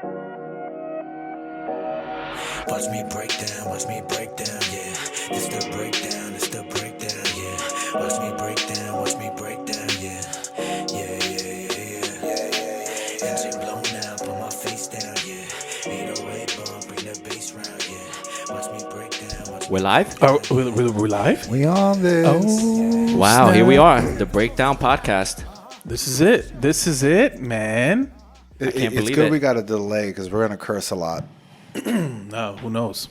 Watch me break down, yeah. It's the breakdown, yeah. Watch me break down, yeah. Yeah. Engine blown out, put my face down, yeah. 808 bump, bring the bass round, yeah. Watch me break down, We're live? We're live? We on this. Oh, Wow, snap. here we are. The Breakdown Podcast. This is it, man. I can't It's believe good it. we got a delay because we're going to curse a lot. No, who knows?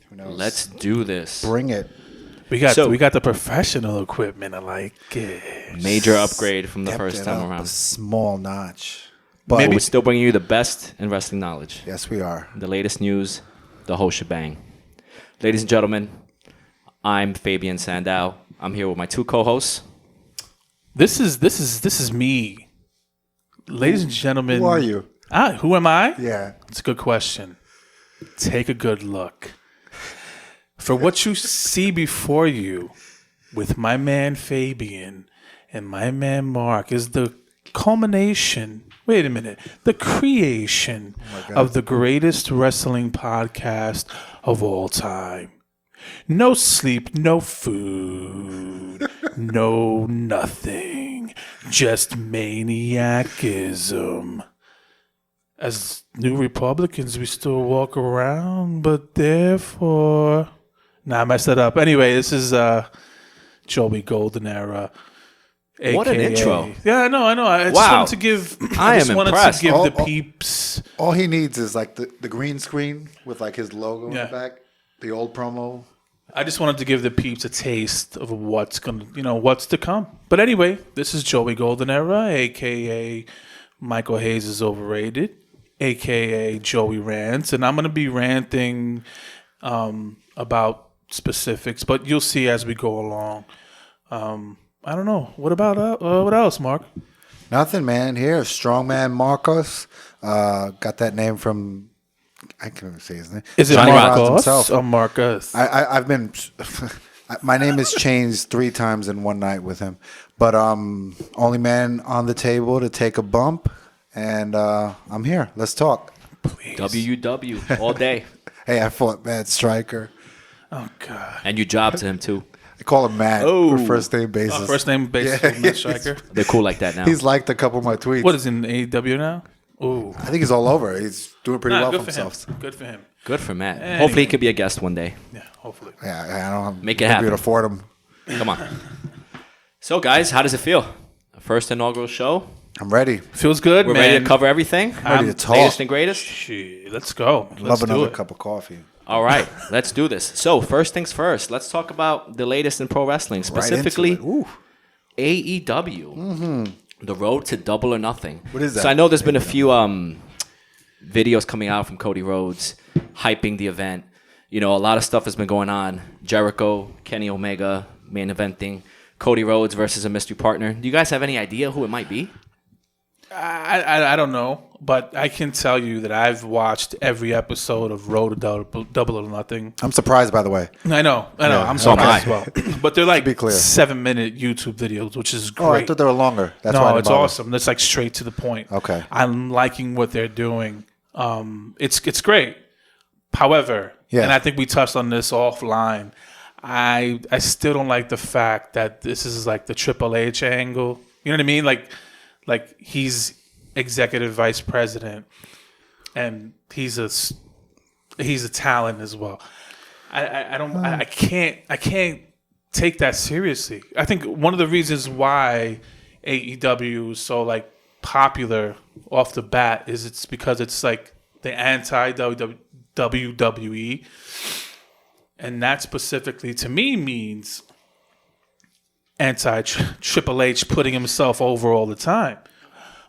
Who knows? Let's do this. bring it. We got So- the professional equipment. I like it. Major upgrade from the Stepped first it time up around. a small notch. But But we're still bringing you the best in wrestling knowledge. yes, we are. The latest news, the whole shebang. Ladies and gentlemen, I'm Fabian Sandow. I'm here with my two co-hosts. This is me, ladies and gentlemen. Who are you? Who am I? Yeah. It's a good question. Take a good look. For what you see before you with my man Fabian and my man Marc is the culmination, the creation of the greatest wrestling podcast of all time. No sleep, no food, no nothing, just maniacism. As New Republicans, we still walk around, but therefore... Nah, I messed that up. Anyway, this is Joey Golden Era. What an AKA intro. Yeah, I know. I just Wow. wanted to give... I just am wanted impressed. to give the Oh. peeps... All he needs is like the green screen with like his logo in Yeah. the back. The old promo. I just wanted to give the peeps a taste of what's to come. But anyway, this is Joey Golden Era, aka Michael Hayes is overrated, aka Joey Rants, and I'm gonna be ranting about specifics, but you'll see as we go along. I don't know. What about what else, Mark? Nothing, man. Here, Strongman Marcos. Got that name from... I can't even say his name. Is it Johnny Rods Marcos himself. or Marcus? I've been... My name is changed 3 times in one night with him. But only man on the table to take a bump. And I'm here. Let's talk. Please. WW all day. Hey, I fought Matt Stryker. Oh God. And you job to him too. I call him Matt Oh. for first name basis. First name basis Matt Striker. They're cool like that now. He's liked a couple of my tweets. What is in AEW now? Ooh. I think he's all over. He's doing pretty well for good for himself. him. Good for him. Good for Matt. Anyway. Hopefully he could be a guest one day. Yeah, hopefully. Yeah, I don't know. Make it Maybe happen. we'd afford him. Come on. So guys, how does it feel? First inaugural show. I'm ready. Feels good, We're man. ready to cover everything. Ready to talk. Latest and greatest. Shit, let's go. Let's Love do another it. cup of coffee. All right, let's do this. So first things first, let's talk about the latest in pro wrestling, specifically Right into it. AEW. The road to Double or Nothing. What is that? So I know there's been a few videos coming out from Cody Rhodes hyping the event. You know, a lot of stuff has been going on. Jericho, Kenny Omega, main eventing. Cody Rhodes versus a mystery partner. Do you guys have any idea who it might be? I don't know, but I can tell you that I've watched every episode of Road to Double or Nothing. I'm surprised, by the way. I know. I'm so am surprised I. as well. But they're like be clear. 7-minute YouTube videos, which is great. Oh, I thought they were longer. That's why I No, didn't it's bother. awesome. That's like straight to the point. Okay. I'm liking what they're doing. It's great. However, Yeah. and I think we touched on this offline, I still don't like the fact that this is like the Triple H angle. You know what I mean? Like he's executive vice president, and he's a talent as well. I can't take that seriously. I think one of the reasons why AEW is so like popular off the bat is it's because it's like the anti WWE, and that specifically to me means anti Triple H putting himself over all the time.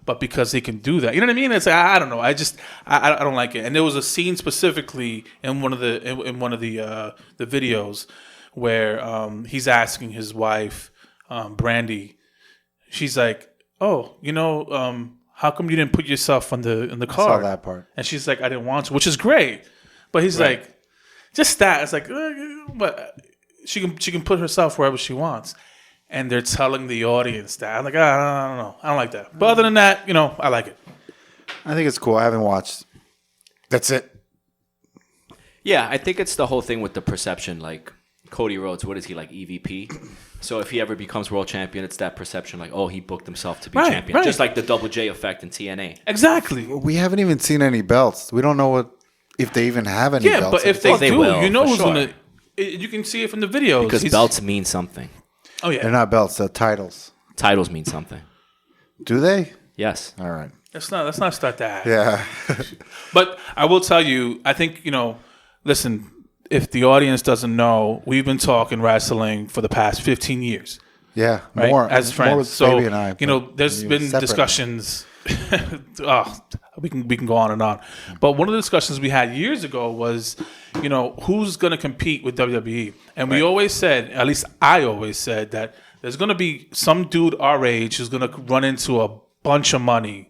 But because he can do that, you know what I mean? It's I don't know. I don't like it. And there was a scene specifically in one of the videos where he's asking his wife, Brandy. She's like, "Oh, how come you didn't put yourself in the I car?" saw that part. And she's like, "I didn't want to," which is great. But he's like, just that. It's like, but she can put herself wherever she wants. And they're telling the audience that. I'm like, I don't know. I don't like that. But other than that, I like it. I think it's cool. I haven't watched That's it. Yeah, I think it's the whole thing with the perception. Like Cody Rhodes, what is he, like EVP? So if he ever becomes world champion, it's that perception like, oh, he booked himself to be champion. Right. Just like the Double J effect in TNA. Exactly. We haven't even seen any belts. We don't know if they even have any belts. Yeah, but if they they do, will, you know for who's sure. gonna. You can see it from the videos Because belts mean something. Oh yeah, They're not belts, they're titles. Titles mean something. Do they? Yes. All right. let's not start that. Yeah. But I will tell you, I think listen. If the audience doesn't know, we've been talking wrestling for the past 15 years. Yeah. Right? More As friends. More with So, Fabian and I. there's been separately. discussions. We can go on and on. But one of the discussions we had years ago was, who's going to compete with WWE? And we always said, at least I always said, that there's going to be some dude our age who's going to run into a bunch of money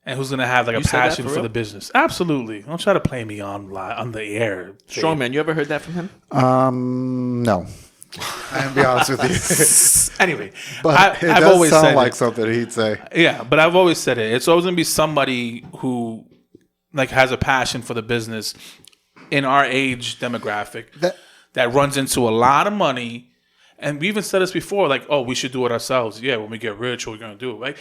and who's going to have like a You said that passion for for real? the business. Absolutely. Don't try to play me on the air. Strongman, you ever heard that from him? No. I'm gonna be honest with you. Anyway, But it I've does always sound said like it. something he'd say. Yeah, but I've always said it. It's always going to be somebody who like has a passion for the business in our age demographic that runs into a lot of money. And we even said this before, like, oh, we should do it ourselves. Yeah, when we get rich, we're going to do it, right?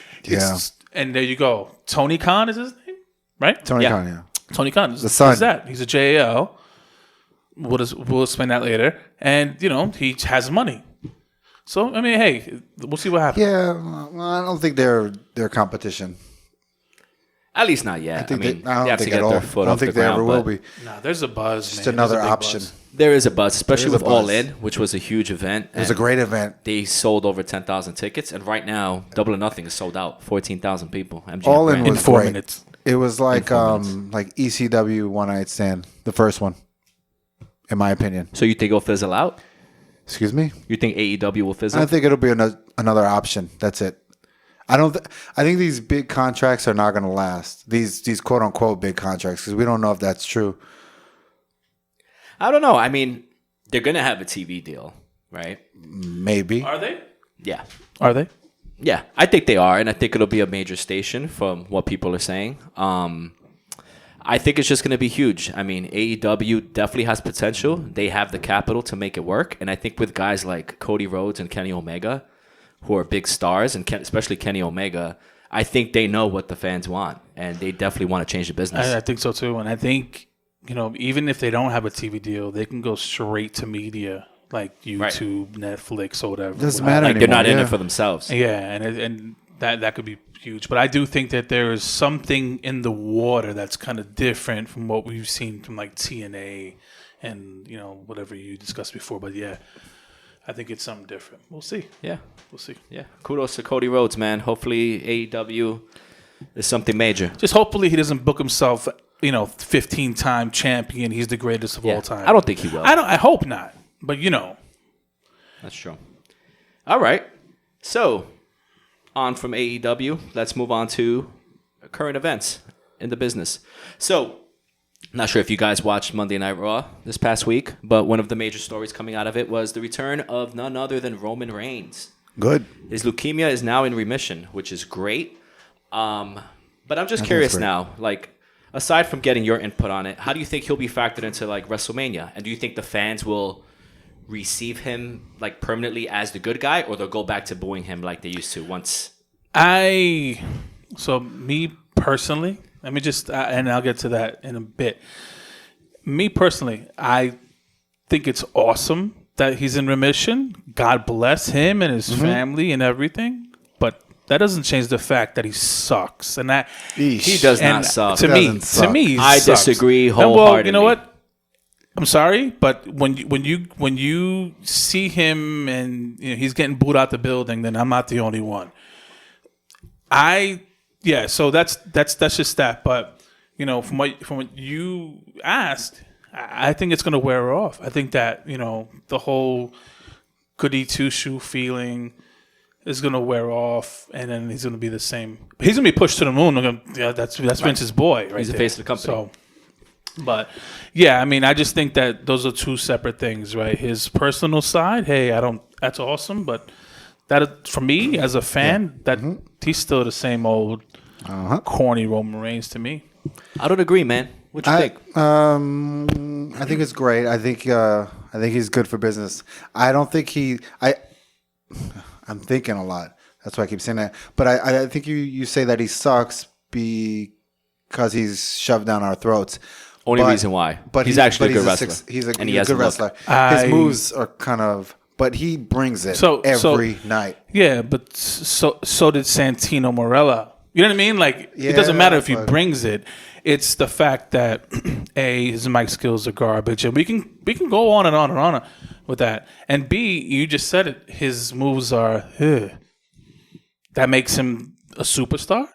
And there you go. Tony Khan is his name, right? Tony Yeah. Khan, yeah. Tony Khan. The son. Who's that? He's a JAL. We'll explain that later. And, he has money. So, I mean, hey, we'll see what happens. Yeah, well, I don't think they're competition. At least not yet. I think mean, I they don't have to think get at all. their I foot don't off the think they ground. ever will but be. Nah, there's a buzz, Just man. another There's a big option. buzz. There is a buzz, especially There is with a All buzz. In, which was a huge event. It was a great event. They sold over 10,000 tickets, and right now, Double or Nothing is sold out. 14,000 people. MGM All In Grand. was In 4 great. minutes. It was like 4 minutes. like ECW One Night Stand, the first one, in my opinion. So you think it'll fizzle out? Excuse me. You think AEW will fizzle? I think it'll be another option. That's it. I don't. I think these big contracts are not going to last. These quote unquote big contracts, because we don't know if that's true. I don't know. I mean, they're going to have a TV deal, right? Maybe. Are they? Yeah. Are they? Yeah, I think they are, and I think it'll be a major station from what people are saying. I think it's just going to be huge. I mean, AEW definitely has potential. They have the capital to make it work, and I think with guys like Cody Rhodes and Kenny Omega, who are big stars, and especially Kenny Omega, I think they know what the fans want, and they definitely want to change the business. I think so too. And I think, even if they don't have a TV deal, they can go straight to media like YouTube, Netflix, or whatever. Doesn't matter Like they're not in anymore, it for themselves. Yeah, and that could be huge. But I do think that there is something in the water that's kind of different from what we've seen from like TNA and whatever you discussed before. But yeah, I think it's something different. We'll see. Yeah, We'll see. yeah. Kudos to Cody Rhodes, man. Hopefully AEW is something major. Just hopefully he doesn't book himself, 15-time champion. He's the greatest of all time. I don't think he will. I hope not. But That's true. All right. So, on from AEW, let's move on to current events in the business. So, not sure if you guys watched Monday Night Raw this past week, but one of the major stories coming out of it was the return of none other than Roman Reigns. Good. His leukemia is now in remission, which is great. But I'm just curious great. now, like, aside from getting your input on it, how do you think he'll be factored into like WrestleMania? And do you think the fans will receive him like permanently as the good guy, or they'll go back to booing him like they used to once? So me personally, let me just, and I'll get to that in a bit. Me personally, I think it's awesome that he's in remission. God bless him and his family and everything. But that doesn't change the fact that he sucks. And that He does not suck. To He me, doesn't he I sucks. disagree And, well, wholeheartedly. you know what? I'm sorry, but when you see him and he's getting booed out the building, then I'm not the only one. So that's just that. But from what you asked, I think it's gonna wear off. I think that the whole goody two shoe feeling is gonna wear off, and then he's gonna be the same. He's gonna be pushed to the moon. That's Vince's boy, right? He's the there. face of the company. So, but yeah, I mean, I just think that those are two separate things, right? His personal side, hey, that's awesome, but that for me as a fan, he's still the same old corny Roman Reigns to me. I don't agree, man. What you think? I think it's great. I think he's good for business. I don't think I'm thinking a lot. That's why I keep saying that. But I think you say that he sucks because he's shoved down our throats. Only reason why. But he's actually a good wrestler. He's a he has good a look. wrestler. His moves are kind of, but he brings it every night. Yeah, but so did Santino Marella. You know what I mean? Like, it doesn't matter if he brings it. It's the fact that his mic skills are garbage, and we can go on and on and on with that. And B, you just said it. His moves are that makes him a superstar.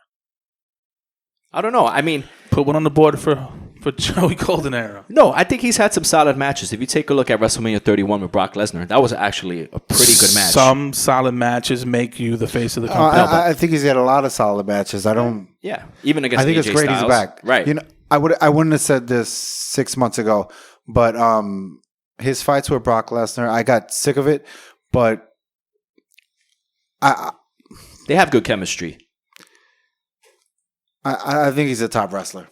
I don't know. I mean, put one on the board for Joey Goldenarrow. No, I think he's had some solid matches. If you take a look at WrestleMania 31 with Brock Lesnar, that was actually a pretty good match. Some solid matches make you the face of the company. I think he's had a lot of solid matches. Yeah, even against. I think it's great Styles. he's back. Right. You know, I wouldn't have said this 6 months ago, but his fights with Brock Lesnar, I got sick of it. But they have good chemistry. I think he's a top wrestler.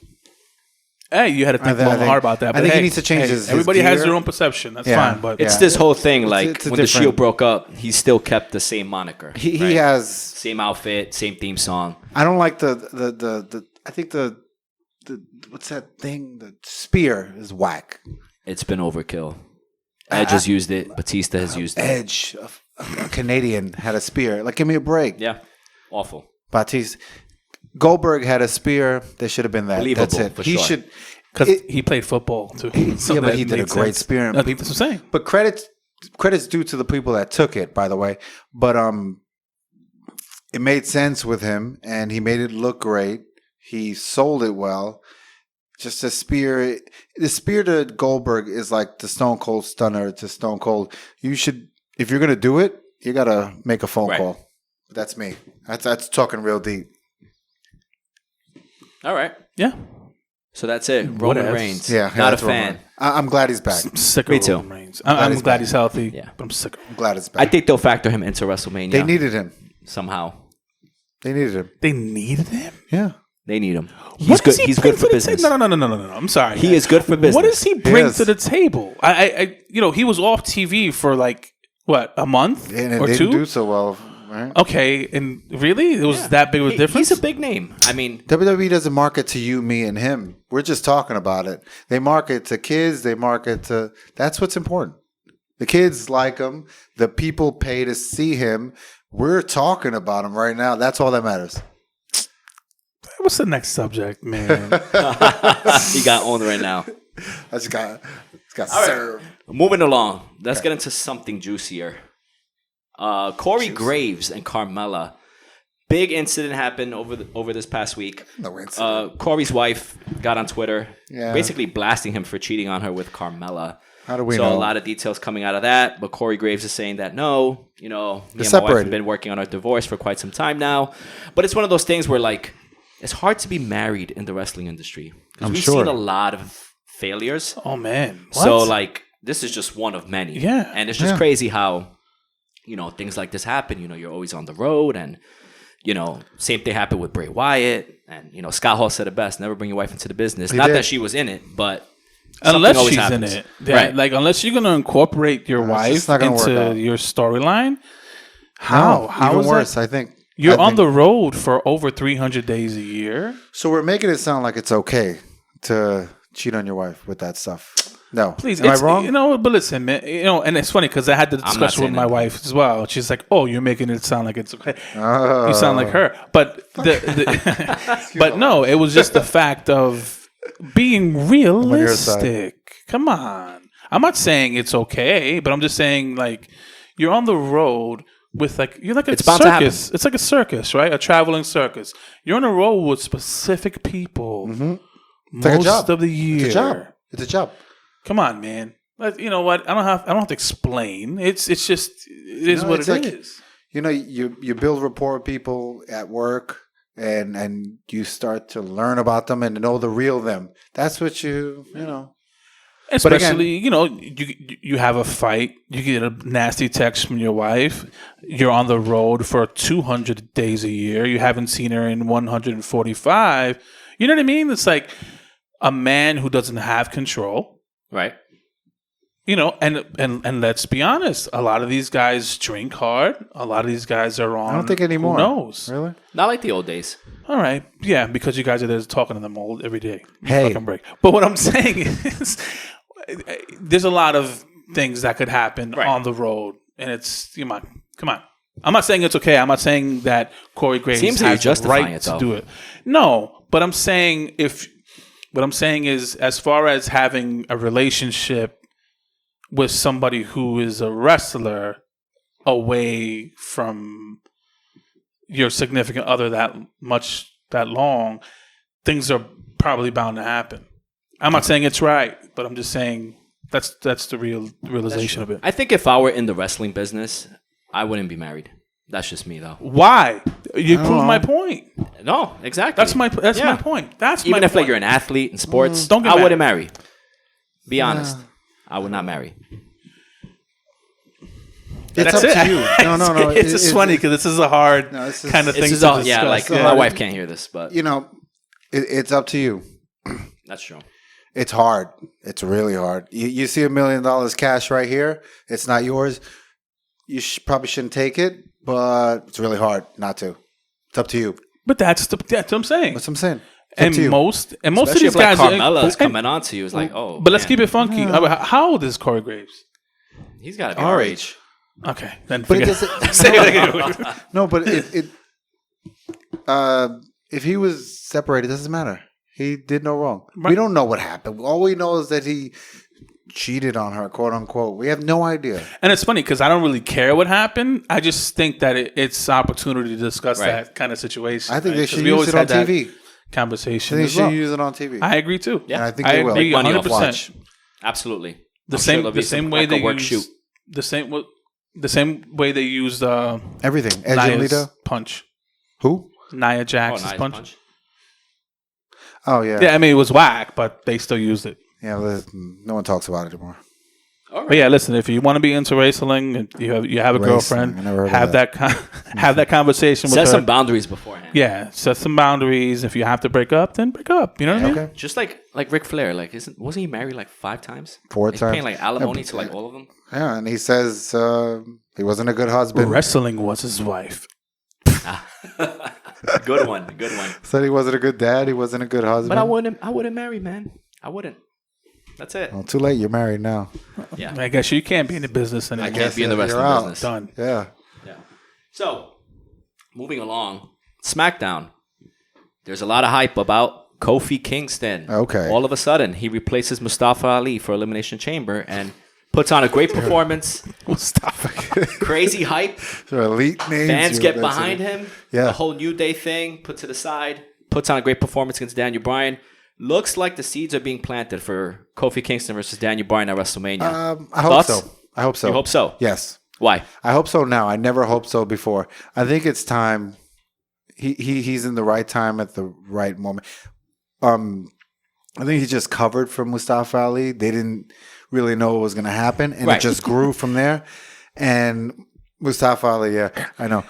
Hey, you had to think long and hard about that. But I think he needs to change his everybody gear. has their own perception. That's fine. But it's this whole thing. Like it's when the Shield broke up, he still kept the same moniker. He has same outfit, same theme song. I don't like the I think the what's that thing? The spear is whack. It's been overkill. Edge has used it. Batista has used it. Edge, a Canadian, had a spear. Like, give me a break. Yeah, awful. Batista. Goldberg had a spear. There should have been that. Believable, That's it. for He sure. should. Because he played football too. But he did a great spear. I think that's what I'm saying. But credits due to the people that took it, by the way. But it made sense with him, and he made it look great. He sold it well. Just a spear. The spear to Goldberg is like the Stone Cold Stunner to Stone Cold. You should, if you're gonna do it, you gotta make a phone call. That's me. That's talking real deep. All right. Yeah. So that's it. Roman Reigns. Yeah, Not a that's fan. I'm glad he's back. I'm sick of Me too. Roman Reigns. I'm glad he's healthy. Yeah. But I'm sick of him. I'm glad he's back. I think they'll factor him into WrestleMania. They needed him. Somehow. They needed him. They needed him? Yeah. They need him. He's good. He's good for business. No. I'm sorry. He is good for business. What does he bring to the table? I he was off TV for like what, a month And it or didn't two? do so well. Right? Okay, and really, it was that big of a difference. He's a big name. I mean, WWE doesn't market to you, me, and him. We're just talking about it. They market to kids. They market to. That's what's important. The kids like him. The people pay to see him. We're talking about him right now. That's all that matters. What's the next subject, man? he got on right now. I just got served. Moving along. Let's get into something juicier. Corey Graves and Carmella. Big incident happened over this past week. No incident. Corey's wife got on Twitter, Yeah. basically blasting him for cheating on her with Carmella. How do we know? know? A lot of details coming out of that, but Corey Graves is saying that no, me and my wife separated. have been working on our divorce for quite some time now. But it's one of those things where like it's hard to be married in the wrestling industry because we've seen a lot of failures. Oh man! So like this is just one of many. Yeah. And it's just crazy how things like this happen. You're always on the road, and same thing happened with Bray Wyatt, and Scott Hall said it best: never bring your wife into the business. Not that she was in it, but unless always she's happens. in it, yeah, right? Like unless you're gonna incorporate your wife into your storyline, how even is worse? that? I think You're on the road for over 300 days a year. So we're making it sound like it's okay to cheat on your wife with that stuff. No, Please, am I wrong? But listen, man. And it's funny because I had the discussion with my wife as well. She's like, "Oh, you're making it sound like it's okay. You sound like her." But but no, it was just the fact of being realistic. Come on, I'm not saying it's okay, but I'm just saying like you're on the road with you're like a circus. It's like a circus, right? A traveling circus. You're on a road with specific people most of the year. It's a job. Come on, man. You know what? I don't have to explain. It's just it is what it is. You build rapport with people at work, and you start to learn about them and know the real them. That's what you know. Especially, you have a fight, you get a nasty text from your wife, you're on the road for 200 days a year, you haven't seen her in 145. You know what I mean? It's like a man who doesn't have control. Right. You know, and let's be honest, a lot of these guys drink hard. A lot of these guys are on. I don't think anymore. Who knows? Really? Not like the old days. All right, yeah, because you guys are there talking to them all every day. Hey. Fucking break. But what I'm saying is, there's a lot of things that could happen on the road, and it's come on. I'm not saying it's okay. I'm not saying that Corey Graves Seems like you're has the right justifying it, to do it. No, but I'm saying what I'm saying is, as far as having a relationship with somebody who is a wrestler away from your significant other that long, things are probably bound to happen. I'm not saying it's right, but I'm just saying that's the realization of it. I think if I were in the wrestling business, I wouldn't be married. That's just me, though. Why? You prove my point. No, exactly. That's my point. That's even my if point. like you're an athlete in sports, Don't get I mad. wouldn't marry. Be honest, I would not marry. It's That's up it. to you. No. It's just funny because this is a hard kind of thing to discuss. Yeah, like my wife can't hear this, but You know, it's up to you. that's true. It's hard. It's really hard. You see $1 million cash right here. It's not yours. You probably shouldn't take it, but it's really hard not to. It's up to you. But that's what I'm saying. That's what I'm saying. It's up And to you. most of Especially these if like guys, Carmella's coming on to you, it's like, oh. But let's man. keep it funky. How old is Corey Graves? He's got to be our age. Okay, then But it forget. doesn't. Say it again. No, but if he was separated, it doesn't matter. He did no wrong. Right. We don't know what happened. All we know is that he cheated on her, quote unquote. We have no idea. And it's funny because I don't really care what happened. I just think that it's opportunity to discuss that kind of situation. I think right? they 'Cause should we use always it on had that TV. conversation. I think as they should well. use it on TV. I agree too. Yeah. And I think they will. agree Money 100%. off Absolutely. The I'm sure same there'll be the same some, way like, a they work use shoot. the same way they used Everything. Edge and Nia's Lita. punch. Who? Nia Oh, Jax's nice punch. Oh, yeah. Yeah, I mean it was whack, but they still used it. Yeah, no one talks about it anymore. But yeah, listen. If you want to be into wrestling, and you have a Racing, girlfriend, I never heard of have that have that conversation with Set her. some boundaries beforehand. Yeah, set some boundaries. If you have to break up, then break up. You know what I mean? Okay. Just like Ric Flair, like wasn't he married like 5 times? 4 He's times. paying like alimony Yeah, to like all of them. Yeah, and he says he wasn't a good husband. Wrestling was his wife. Good one. Said he wasn't a good dad. He wasn't a good husband. But I wouldn't marry, man. I wouldn't. That's it. Well, too late. You're married now. Yeah. I guess you can't be in the business anymore. I can't be in the you're wrestling out. business. Done. Yeah. Yeah. So, moving along, SmackDown. There's a lot of hype about Kofi Kingston. Okay. All of a sudden, he replaces Mustafa Ali for Elimination Chamber and puts on a great performance. Mustafa. Crazy hype. So elite names. Fans get behind him. Yeah. The whole New Day thing, put to the side. Puts on a great performance against Daniel Bryan. Looks like the seeds are being planted for Kofi Kingston versus Daniel Bryan at WrestleMania. I hope Thoughts? so. I hope so. You hope so? Yes. Why? I hope so now. I never hoped so before. I think it's time. He's in the right time at the right moment. I think he just covered for Mustafa Ali. They didn't really know what was going to happen, and Right. it just grew from there. And Mustafa Ali, yeah, I know.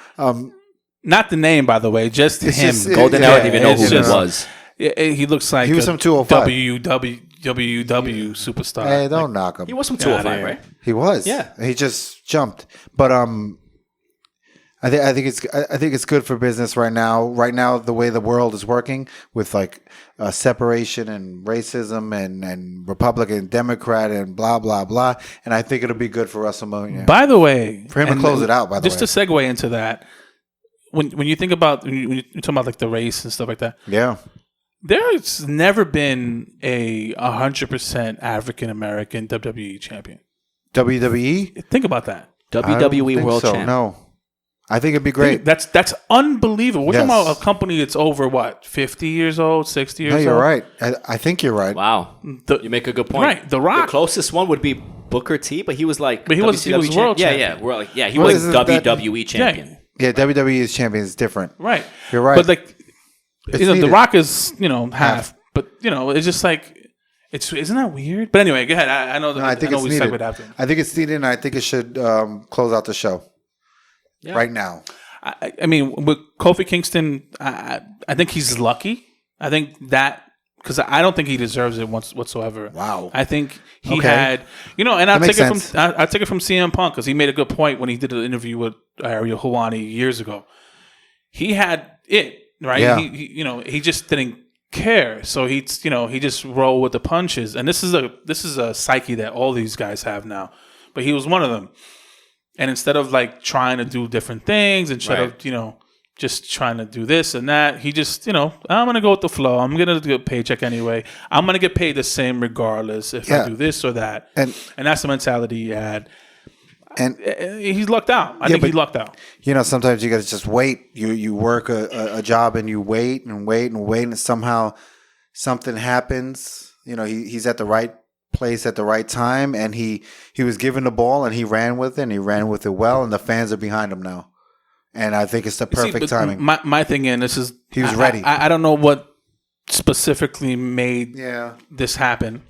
Not the name, by the way, just him. just- Golden yeah, Era didn't even know it's who he just- was. He looks like He was a from 205. WW superstar. Hey, don't knock him. He was from Get outta 205, here. right? He was. Yeah. He just jumped. But I think it's good for business right now. Right now, the way the world is working with like separation and racism and Republican, Democrat, and blah blah blah. And I think it'll be good for WrestleMania. By the way, For him to and close it out, by the just way. to segue into that, when you think about when you're talking about like the race and stuff like that, Yeah. there's never been a 100% African American WWE champion. WWE? Think about that. I don't WWE think World so, Champ. No. I think it'd be great. That's unbelievable. We're Yes. talking about a company that's over what, 50 years old, 60 years No, old. you're right. I think you're right. Wow. The- You make a good point. Right, The Rock. The closest one would be Booker T, but he was like But he was WCW world champ. champion. Yeah, we're like, yeah, he Well, was isn't that- WWE champion. Yeah, Yeah, WWE is champion is different. right. You're right. But like, It's The needed. Rock is half. But it's just like isn't that weird? But anyway, go ahead. I know. No, I think it's we needed. segued after. I think it's needed, and I think it should close out the show right now. I mean, with Kofi Kingston, I think he's lucky. I think that because I don't think he deserves it whatsoever. Wow. I think he Okay. had, and I'll That take makes sense. I'll take it from CM Punk because he made a good point when he did an interview with Ariel Helwani years ago. He had it right. Yeah. He just didn't care, so he just rolled with the punches. And this is a psyche that all these guys have now, but he was one of them. And instead of like trying to do different things and try to just trying to do this and that, he just I'm gonna go with the flow. I'm gonna get a paycheck anyway. I'm gonna get paid the same regardless if I do this or that. And that's the mentality he had. And He's lucked out. I think he lucked out. Sometimes you got to just wait. You work a job and you wait and wait and wait, and somehow something happens. He's at the right place at the right time, and he was given the ball and he ran with it, and he ran with it well, and the fans are behind him now. And I think it's the perfect timing. My thing, and this is he was ready. I don't know what specifically made this happen.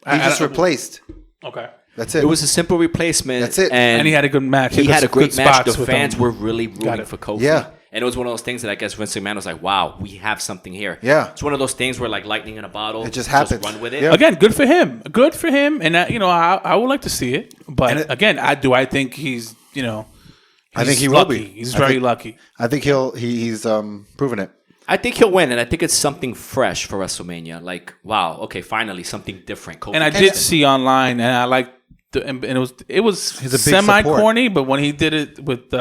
He just replaced. Okay. That's it. It was a simple replacement. That's it. And he had a good match. He had a great good match. The spots with fans him. were really rooting for Kofi. Yeah. And it was one of those things that I guess Vince McMahon was like, wow, we have something here. Yeah. It's one of those things where like lightning in a bottle. It just happens. Run with it. Yeah. Again, good for him. Good for him. And I would like to see it. But again, I think he's I think he lucky. will be. He's very lucky. I think he's proven it. I think he'll win, and I think it's something fresh for WrestleMania. Like, wow, okay, finally something different. Kofi And I did see online, and I like and it was He's a big semi support. corny, but when he did it with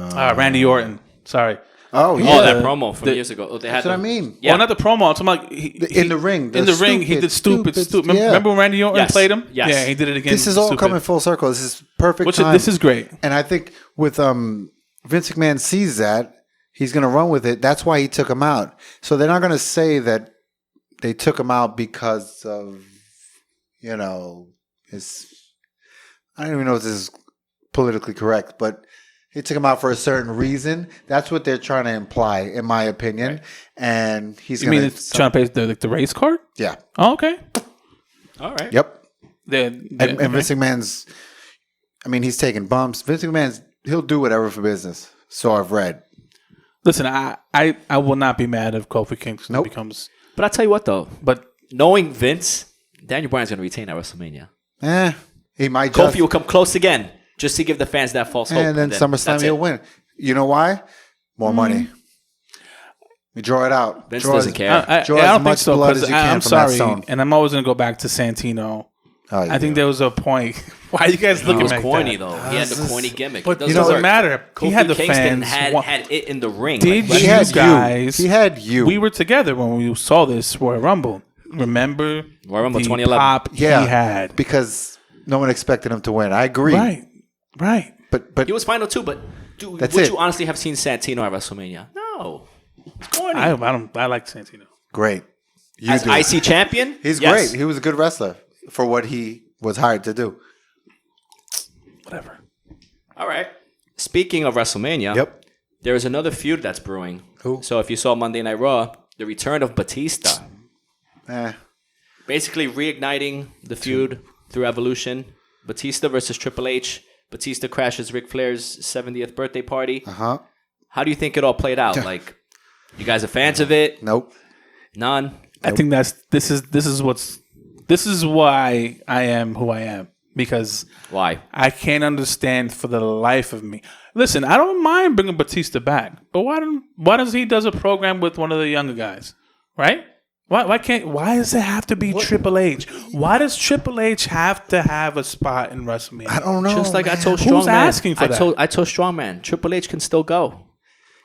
Randy Orton, sorry. Oh, yeah. Oh, that promo from years ago. Oh, they had That's what I mean. Yeah. Well, not the promo. I'm talking about In the ring. In the ring, he did stupid. Yeah. Remember when Randy Orton Yes. played him? Yes. Yeah, he did it again. This is all stupid. coming full circle. This is perfect time. This is great. And I think with Vince McMahon sees that, he's going to run with it. That's why he took him out. So they're not going to say that they took him out because of, his. I don't even know if this is politically correct, but he took him out for a certain reason. That's what they're trying to imply, in my opinion. Right. And he's going to. Trying to pay the race card? Yeah. Oh, okay. All right. Yep. And Vince McMahon's. He's taking bumps. Vince McMahon's. He'll do whatever for business. So I've read. Listen, I will not be mad if Kofi Kingston becomes. But I'll tell you what, though. But knowing Vince, Daniel Bryan's going to retain at WrestleMania. He might. Kofi will come close again, just to give the fans that false hope. And then SummerSlam he'll win. You know why? More money. We draw it out. Vince doesn't care. I Draw don't as think much so. blood as you can I'm from that sorry, zone. and I'm always going to go back to Santino. I think there was a point. Why are you guys looking He was like corny, that? though. He had the corny gimmick. But it doesn't matter. Kofi He had the Kingston fans. had it in the ring. Did Like, you guys? He had you. We were together when we saw this Royal Rumble. Remember Royal Rumble the 2011. pop he had? Because no one expected him to win. I agree. Right. But He was final too, but would you honestly have seen Santino at WrestleMania? No. It's corny. I like Santino. Great. As IC champion? He's yes. great. He was a good wrestler for what he was hired to do. Whatever. All right. Speaking of WrestleMania, there is another feud that's brewing. Who? So if you saw Monday Night Raw, the return of Batista. Basically reigniting the feud through Evolution. Batista versus Triple H. Batista crashes Ric Flair's 70th birthday party. Uh-huh. How do you think it all played out? Like, you guys are fans of it? Nope. None? I think this is why I am who I am. Because Why? I can't understand for the life of me. Listen, I don't mind bringing Batista back, but why does he does a program with one of the younger guys, right? Why does it have to be Triple H? Why does Triple H have to have a spot in WrestleMania? I don't know. Just like I told Who's Strongman. asking for that? I told Strongman, Triple H can still go.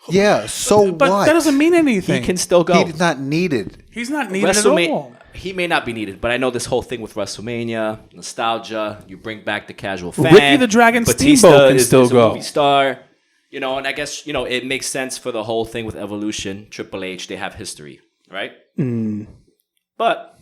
Yeah, so But what? that doesn't mean anything. He can still go. He's not needed. He's not needed at all. He may not be needed, but I know this whole thing with WrestleMania, nostalgia, you bring back the casual fan. Ricky the Dragon Batista Steamboat can is still a go. movie star. And I guess, it makes sense for the whole thing with Evolution, Triple H, they have history, right? But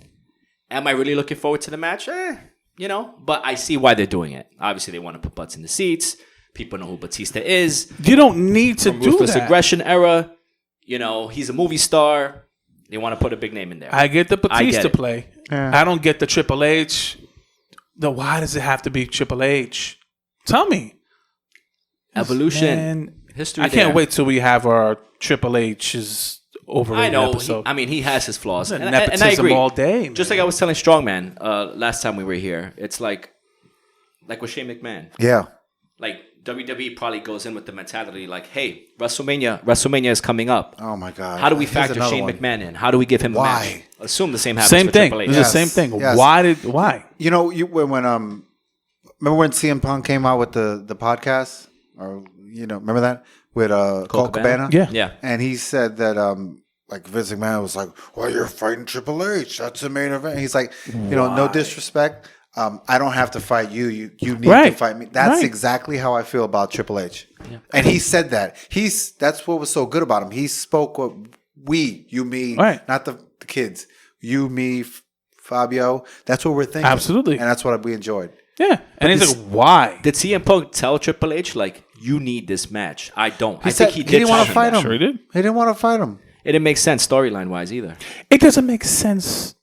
am I really looking forward to the match? But I see why they're doing it. Obviously, they want to put butts in the seats. People know who Batista is. You don't need to From do Ruthless that. Aggression era. He's a movie star. They want to put a big name in there. I get the Batista it. play. I don't get the Triple H. Why does it have to be Triple H? Tell me. Evolution. Man, History I can't there. wait till we have our Triple H's overrated I know. episode. He has his flaws. And I Nepotism agree. all day, man. Just like I was telling Strongman last time we were here, it's like with Shane McMahon. Yeah. Like WWE probably goes in with the mentality like, hey, WrestleMania is coming up. Oh my God. How do we Here's factor another Shane one. McMahon in? How do we give him a Why? match? Assume the same happens Same with thing. Triple H. It's the same thing. Yes. Why? You know, when remember when CM Punk came out with the podcast, or remember that with Colt Cabana? Yeah. And he said that like Vince McMahon was like, "Well, you're fighting Triple H. That's the main event." He's like, no disrespect. I don't have to fight you. You need to fight me. That's exactly how I feel about Triple H. Yeah. And he said that. That's what was so good about him. He spoke what you, me, not the kids. You, me, Fabio. That's what we're thinking. Absolutely. And that's what we enjoyed. Yeah. And he's like, why? Did CM Punk tell Triple H, like, you need this match? I don't. I think he didn't want to fight him. Sure he did. He didn't want to fight him. It didn't make sense storyline-wise either. It doesn't make sense.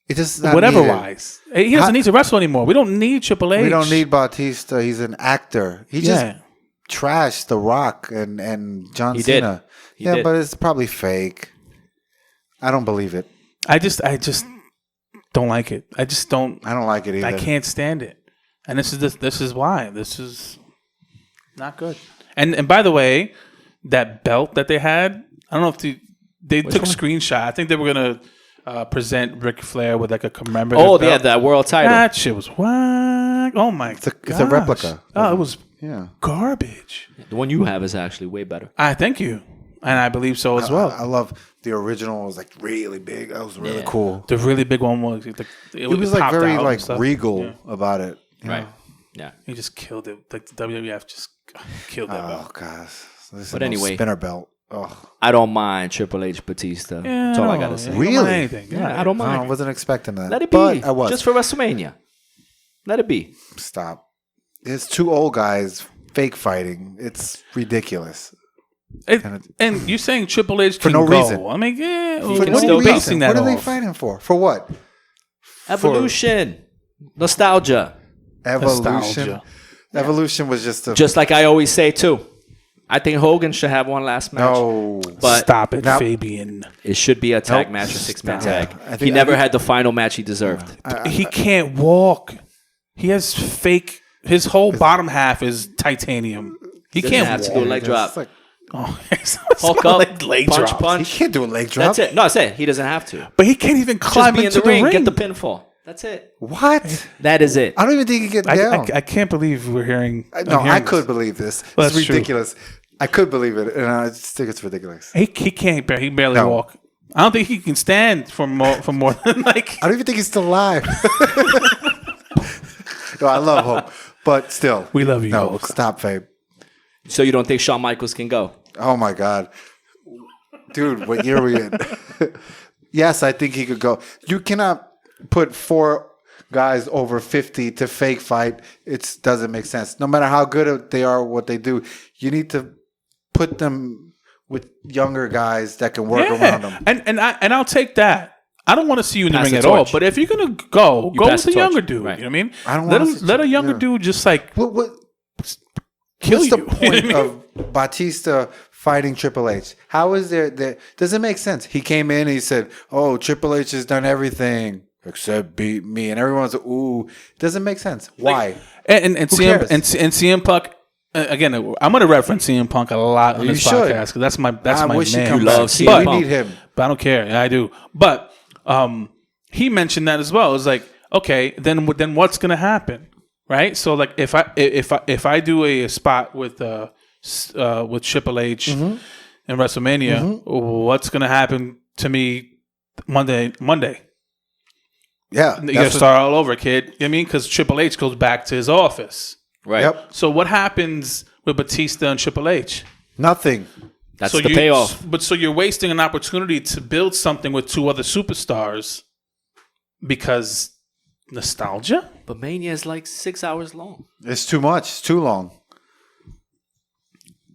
It just not whatever needed. wise. He doesn't need to wrestle anymore. We don't need Triple H. We don't need Batista. He's an actor. He just trashed The Rock and John Cena. He did. But it's probably fake. I don't believe it. I just don't like it. I don't like it either. I can't stand it. And this is why. This is not good. And by the way, that belt that they had, I don't know if they took a screenshot. I think they were gonna present Ric Flair with like a commemorative belt. Yeah, that world title. That shit was whack. Oh my god. It's a replica. Oh, it was garbage. The one you have is actually way better. Thank you. And I believe so as well. I love the original. Was like really big. That was really cool. The really big one was It was like very like regal Yeah. about it. Right. Yeah. He just killed it. Like the WWF just killed that belt. Oh gosh. But anyway, spinner belt. Oh, I don't mind Triple H Batista. That's all I gotta say. Really? Anything. Yeah, I don't mind. I wasn't expecting that. Let it be. But I was. Just for WrestleMania. Let it be. Stop. It's two old guys fake fighting. It's ridiculous. And you're saying Triple H for can no go. reason. I mean, For what no are you basing that What are they off? fighting for? For what? Evolution. Nostalgia. Evolution. Nostalgia. Evolution was just a Just like I always say, too. I think Hogan should have one last match. no. But Stop it, Now- Fabian. it should be a tag Nope. match or six-man Stop. tag. I think- He never had the final match he deserved. He can't walk. He has fake. His whole bottom half is titanium. He Doesn't can't have to walk. do a leg drop. It's like, Oh, Hulk up, leg punch, drop. he punch. can't do a leg drop. That's it. No, I said he doesn't have to. But he can't even Just climb be in into the ring, get the ring. pinfall. That's it. What? That is it. I don't even think he can get down. I can't believe we're hearing. No, I'm I hearing could this. believe this. Well, It's that's true. ridiculous. I could believe it, and I just think it's ridiculous. He can't. He barely No. walk. I don't think he can stand for more than like. I don't even think he's still alive. No, I love Hope, but still, We love you, No, Hulk. stop, Fabe. So you don't think Shawn Michaels can go? Oh my God, dude, what year are we in? Yes, I think he could go. You cannot put 4 guys over 50 to fake fight. It doesn't make sense. No matter how good they are, what they do, you need to put them with younger guys that can work around them. And I'll take that. I don't want to see you in the Pass ring the at all. torch. But if you're gonna go pass with the the younger torch. dude. Right. You know what I mean? I don't let wanna him see- let a younger yeah. dude just like What's kill the you. point You know what I mean? of Batista fighting Triple H? How is there? Does it make sense? He came in and he said, "Oh, Triple H has done everything except beat me," and everyone's like, "Ooh." Doesn't make sense. Why? And Who CM cares? and CM Punk. Again, I'm going to reference CM Punk a lot on You this should. podcast because that's I my wish he man. comes You back. love CM But- Punk. We need him. But I don't care. Yeah, I do. But he mentioned that as well. It's like, okay, then what's gonna happen, right? So like if I do a spot with Triple H in WrestleMania, what's gonna happen to me Monday? Yeah, You gotta start all over, kid. You know what I mean? Because Triple H goes back to his office. Right. Yep. So what happens with Batista and Triple H? Nothing. That's So the payoff. But so you're wasting an opportunity to build something with 2 other superstars because nostalgia? But Mania is like 6 hours long. It's too much. It's too long.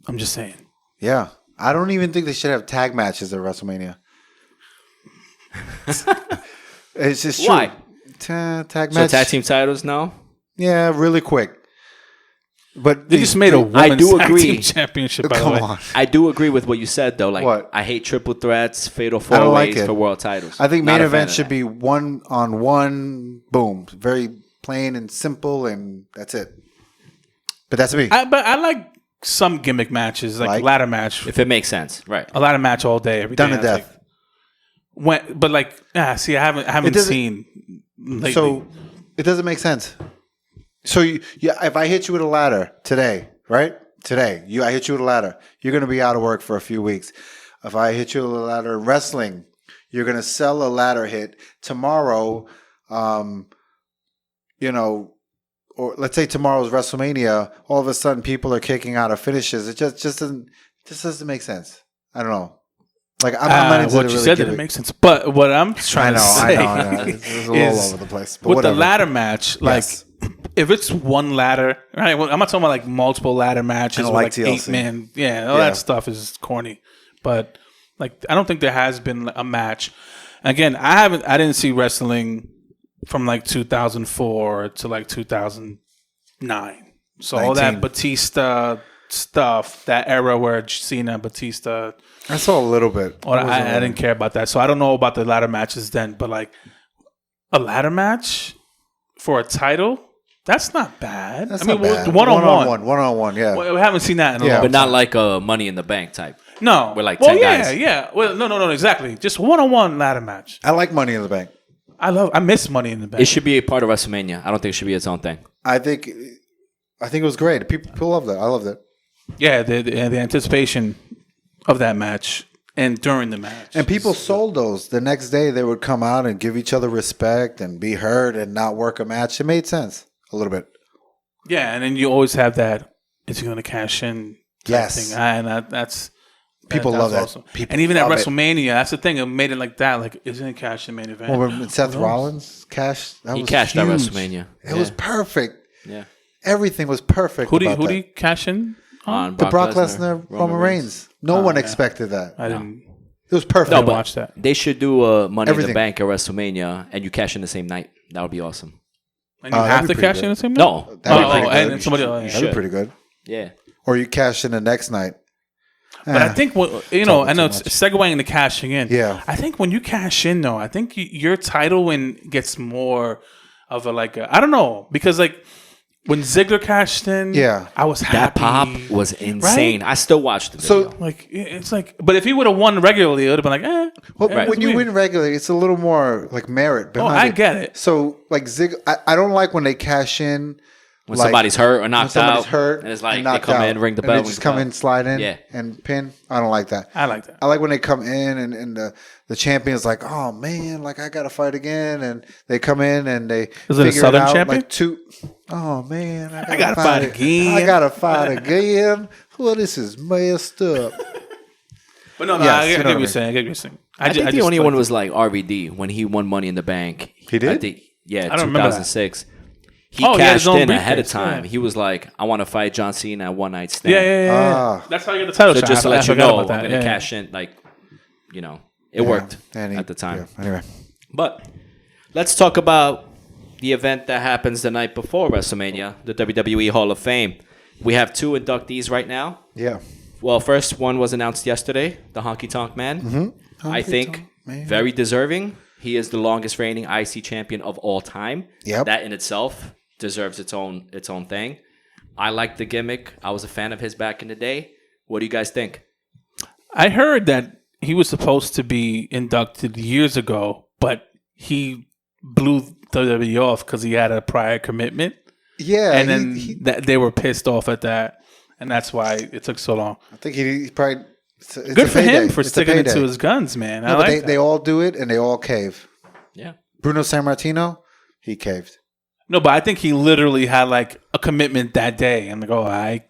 I'm just saying. Yeah, I don't even think they should have tag matches at WrestleMania. It's just true. Why? Tag So match. tag team titles now? Yeah, really quick. But They just made a women's I do tag agree. team championship, by the come way. on. I do agree with what you said though. Like What? I hate triple threats, fatal I don't like four-ways it. for world titles. I think Not main a fan event of should that. be 1-on-1, boom, very plain and simple, and that's it. But that's me. But I like some gimmick matches, like ladder match. if it makes sense, right? A ladder match all day, every Done day. to death. But like, see, I haven't doesn't- seen lately. So it doesn't make sense. So if I hit you with a ladder today, right? Today, I hit you with a ladder. You're going to be out of work for a few weeks. If I hit you with a ladder in wrestling, you're going to sell a ladder hit tomorrow. Or let's say tomorrow's WrestleMania. All of a sudden, people are kicking out of finishes. It just doesn't make sense. I don't know. Like I'm not into what the you really said gimmick. didn't make sense. But what I'm trying to say I know. It's a little is all over the place. But with whatever. the ladder match, like Yes. if it's one ladder, right? Well, I'm not talking about like multiple ladder matches I with don't like like TLC. 8 men. Yeah, all Yeah. that stuff is corny. But like, I don't think there has been a match. Again, I didn't see wrestling from like 2004 to like 2009. So all 19. that Batista stuff, that era where Cena, Batista. I saw a little bit. Or I didn't care about that. So I don't know about the ladder matches then, but like a ladder match for a title, that's not bad. That's I mean, not bad. one-on-one. Yeah. Well, we haven't seen that in a Yeah. long But time. not like a Money in the Bank type. No. With like well, 10 yeah, guys. yeah. Well, no, exactly. Just one-on-one ladder match. I like Money in the Bank. I miss Money in the Bank. It should be a part of WrestleMania. I don't think it should be its own thing. I think it was great. People loved it. I loved it. Yeah, the anticipation of that match and during the match. And people sold those. The next day, they would come out and give each other respect and be heard and not work a match. It made sense a little bit. Yeah, and then you always have that, is he going to cash in? type Yes. thing. And that's... People that's love that. awesome. People And even at love it. WrestleMania, that's the thing. It made it like that. Like, isn't it cash in main event? Well, when Seth Who knows? Rollins cashed, that He was cashed at huge. WrestleMania. It was perfect. Yeah. Everything was perfect. Who do about you cash in? On The Brock Lesnar, Roman Reigns. No one expected that. I didn't. It was perfect. No, didn't but watch that. they should do a Money in Everything. the Bank at WrestleMania, and you cash in the same night. That would be awesome. And you that'd have be to pretty cash good. in the same night? No. That'd be Oh, pretty and good. somebody. You yeah. That'd be should. pretty good. Yeah. Or you cash in the next night. But I think I know too it's segueing into cashing in. Yeah. I think when you cash in, though, I think your title win gets more of I don't know, because like when Ziggler cashed in, Yeah. I was happy. That pop was insane. I still watched the video. So Like it's like, but if he would have won regularly, it would have been like, well, Right. when you win regularly, it's a little more like merit. Oh, behind I it. get it. So like I don't like when they cash in when like, somebody's hurt or when knocked somebody's out, hurt and it's like and they knocked come out, in, ring the and bell, they ring just the come bell. in, slide in, Yeah. and pin. I don't like that. I like that. I like when they come in and the champion's like, oh man, like I gotta fight again, and they come in and they Is it a figure Southern out, champion? Like oh man, I gotta fight again. I gotta fight again. Well, this is messed up. But no, Yes, I you get know what what I you're mean. saying. I get what you're saying. I think the just only like- one was like RVD when he won Money in the Bank. He did? I think, yeah, I don't remember that. 2006. He Oh, he had his cashed own in ahead of briefcase, time. yeah. He was like, I want to fight John Cena at one night stand. Yeah. Ah. That's how you get the title So shot. just to I let you forgot know, about I'm that. going to Yeah, cash in. Like, it worked And at the time. Yeah, anyway, But let's talk about the event that happens the night before WrestleMania, the WWE Hall of Fame. We have 2 inductees right now. yeah. Well, first one was announced yesterday, the Honky Tonk Man. Mm-hmm. I think very deserving. He is the longest reigning IC champion of all time. Yep. That in itself deserves its own thing. I like the gimmick. I was a fan of his back in the day. What do you guys think? I heard that he was supposed to be inducted years ago, but he blew WWE off because he had a prior commitment, Yeah, and then they were pissed off at that, and that's why it took so long. I think he probably it's Good a for payday. him for It's a sticking payday. into his guns, man. No, I but like they, that. they all do it and they all cave. Yeah. Bruno Sammartino, he caved. No, but I think he literally had like a commitment that day, and go, I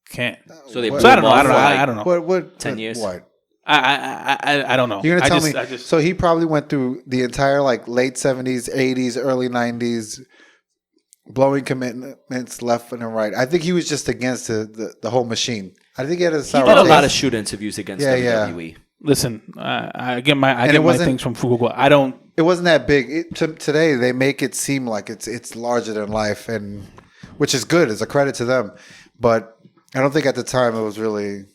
can't. So they What- blew So I don't him know. off I don't know. for, like, I don't know. What 10 years? What? I don't know. You're gonna tell me? I just So he probably went through the entire like late '70s, '80s, early '90s, blowing commitments left and right. I think he was just against the whole machine. I think he had a He sour did a taste. lot of shoot interviews against Yeah, yeah. WWE. listen. I get my it wasn't- things from Google. I don't. It wasn't that big. Today they make it seem like it's larger than life, and which is good. It's a credit to them. But I don't think at the time it was really.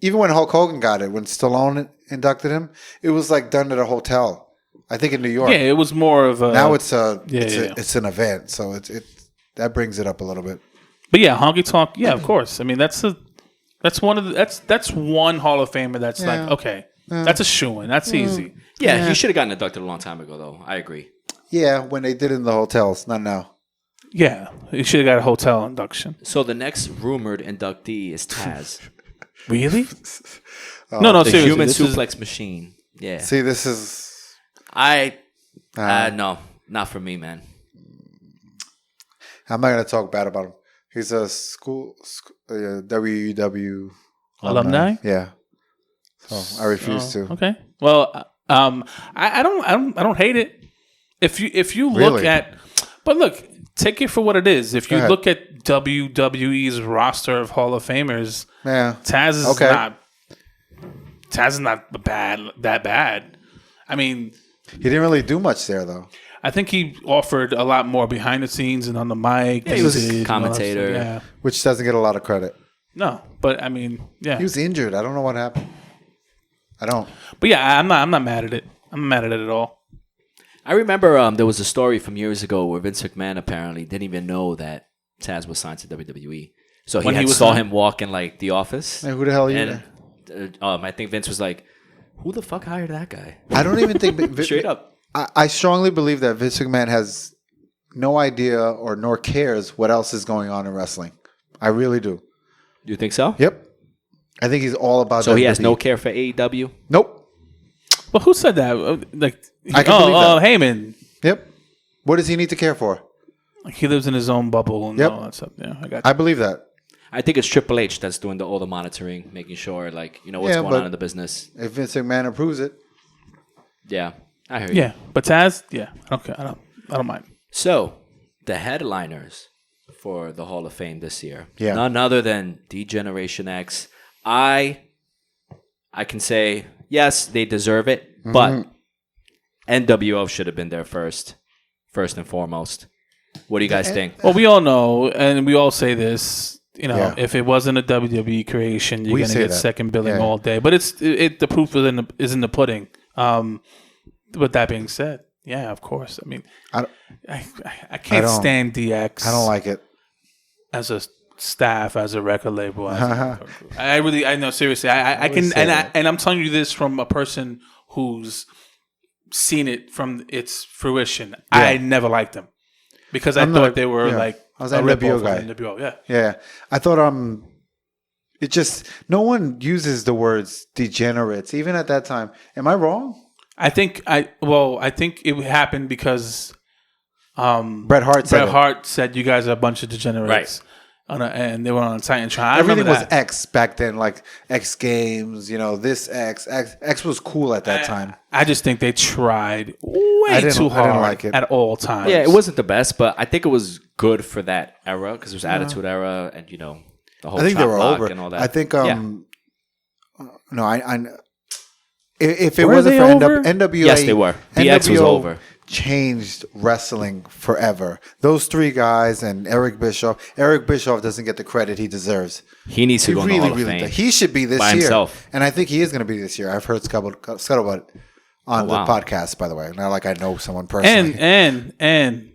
Even when Hulk Hogan got it, when Stallone inducted him, it was like done at a hotel. I think in New York. Yeah, it was more of a. Now it's an event, so it that brings it up a little bit. But yeah, honky tonk. Yeah, of course. I mean, that's one Hall of Famer that's like, okay, that's a shoo-in. That's easy. Yeah, he should have gotten inducted a long time ago, though. I agree. Yeah, when they did it in the hotels, not now. Yeah, he should have got a hotel induction. So the next rumored inductee is Taz. Really? No, The seriously. human this suplex machine. Yeah. See, this is. No, not for me, man. I'm not going to talk bad about him. He's a WW Alumni? Yeah. So I refuse to. Okay. Well, I don't hate it. If you look Really? at, but look, take it for what it is. If you Go ahead. look at WWE's roster of Hall of Famers, Yeah. Taz is Okay. not that bad. I mean, He didn't really do much there, though. I think he offered a lot more behind the scenes and on the mic. Yeah, he was a did and all that commentator. stuff. Yeah. Which doesn't get a lot of credit. No, but I mean, yeah. He was injured. I don't know what happened. I don't. But yeah, I'm not mad at it. I'm not mad at it at all. I remember there was a story from years ago where Vince McMahon apparently didn't even know that Taz was signed to WWE. So When he he was saw signed? him walk in like the office. Man, who the hell are you? And I think Vince was like, "Who the fuck hired that guy?" I don't even think. Straight up. I strongly believe that Vince McMahon has no idea or nor cares what else is going on in wrestling. I really do. Do you think so? Yep. I think he's all about So he has WWE. no care for AEW. Nope. Well, who said that? Like, I can believe that. Heyman. Yep. What does he need to care for? Like he lives in his own bubble and Yep. all that stuff. Yeah, I got. I believe that. I think it's Triple H that's doing all the monitoring, making sure like what's Yeah, going but- on in the business. If Vince McMahon approves it, Yeah, I hear you. Yeah, but Taz, yeah, okay, I don't mind. So the headliners for the Hall of Fame this year, Yeah. none other than D-Generation X. I can say yes, they deserve it, but NWO should have been there first and foremost. What do you guys think? Well, we all know, and we all say this. Yeah. If it wasn't a WWE creation, you're We gonna say get that. second billing Yeah. all day. But the proof is in the pudding. With that being said, yeah, of course. I mean, I don't- I can't don't- stand DX. I don't like it. as a staff, as a record label. I know seriously. I can, say and that. I'm telling you this from a person who's seen it from its fruition. I never liked them because I thought they were like I was a an rip-off NWO of guy. NWO. Yeah. Yeah. I thought it just no one uses the words degenerates even at that time. Am I wrong? I think it happened because Bret Hart said you guys are a bunch of degenerates. And they were on Titantron. Everything was X back then, like X Games, this X was cool at that time. I just think they tried I way didn't too hard like it. at all times. Yeah, it wasn't the best, but I think it was good for that era because it was Attitude Era and the whole I think they chop were block over. and all that. I think Yeah. no, I if it Were wasn't they for over? NWA, Yes, they were. DX was over. Changed wrestling forever. Those three guys and Eric Bischoff. Eric Bischoff doesn't get the credit he deserves. He needs to go in the Hall of Fame. He should be this by year, himself. and I think he is going to be this year. I've heard scuttlebutt on wow. the podcast, by the way. Not like I know someone personally. And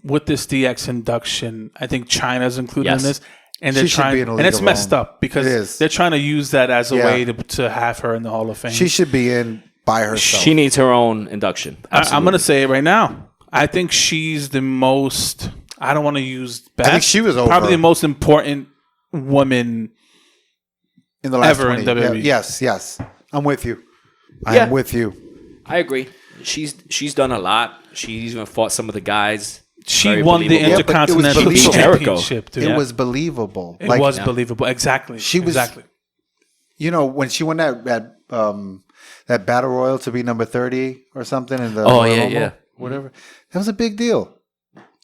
with this DX induction, I think China's included Yes. in this. And She they're should trying, be in a and league it's of messed her own. up because It is. they're trying to use that as a Yeah. way to have her in the Hall of Fame. She should be in by herself. She needs her own induction. I'm going to say it right now. I think she's the most. I don't want to use best. I think she was over. Probably the most important woman in the last ever in 20 WWE. Yes. I'm with you. I Yeah. am with you. I agree. She's done a lot. She's even fought some of the guys. She Very won the believable. Yeah, but it was Intercontinental believable. Championship. Dude. It was believable. It was believable. Exactly. She was- exactly. When she won that battle royal to be number 30 or something in the Oh, Royal yeah, Rumble, yeah. whatever. That was a big deal.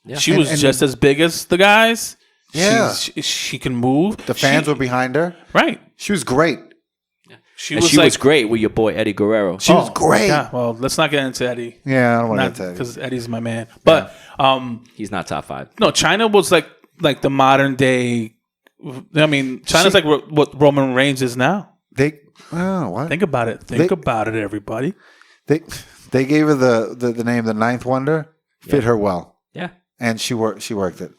Yeah. She was and- just as big as the guys. Yeah. She can move. The fans were behind her. right. She was great. She And was she like, was great with your boy Eddie Guerrero. She was great. Yeah, well, let's not get into Eddie. Yeah, I don't want to tell you. Because Eddie's my man. But He's not top 5. no, China was like the modern day I mean, China's like what Roman Reigns is now. What? Think about it. Think about it, everybody. They gave her the name the Ninth Wonder. Fit her well. Yeah. And she worked it.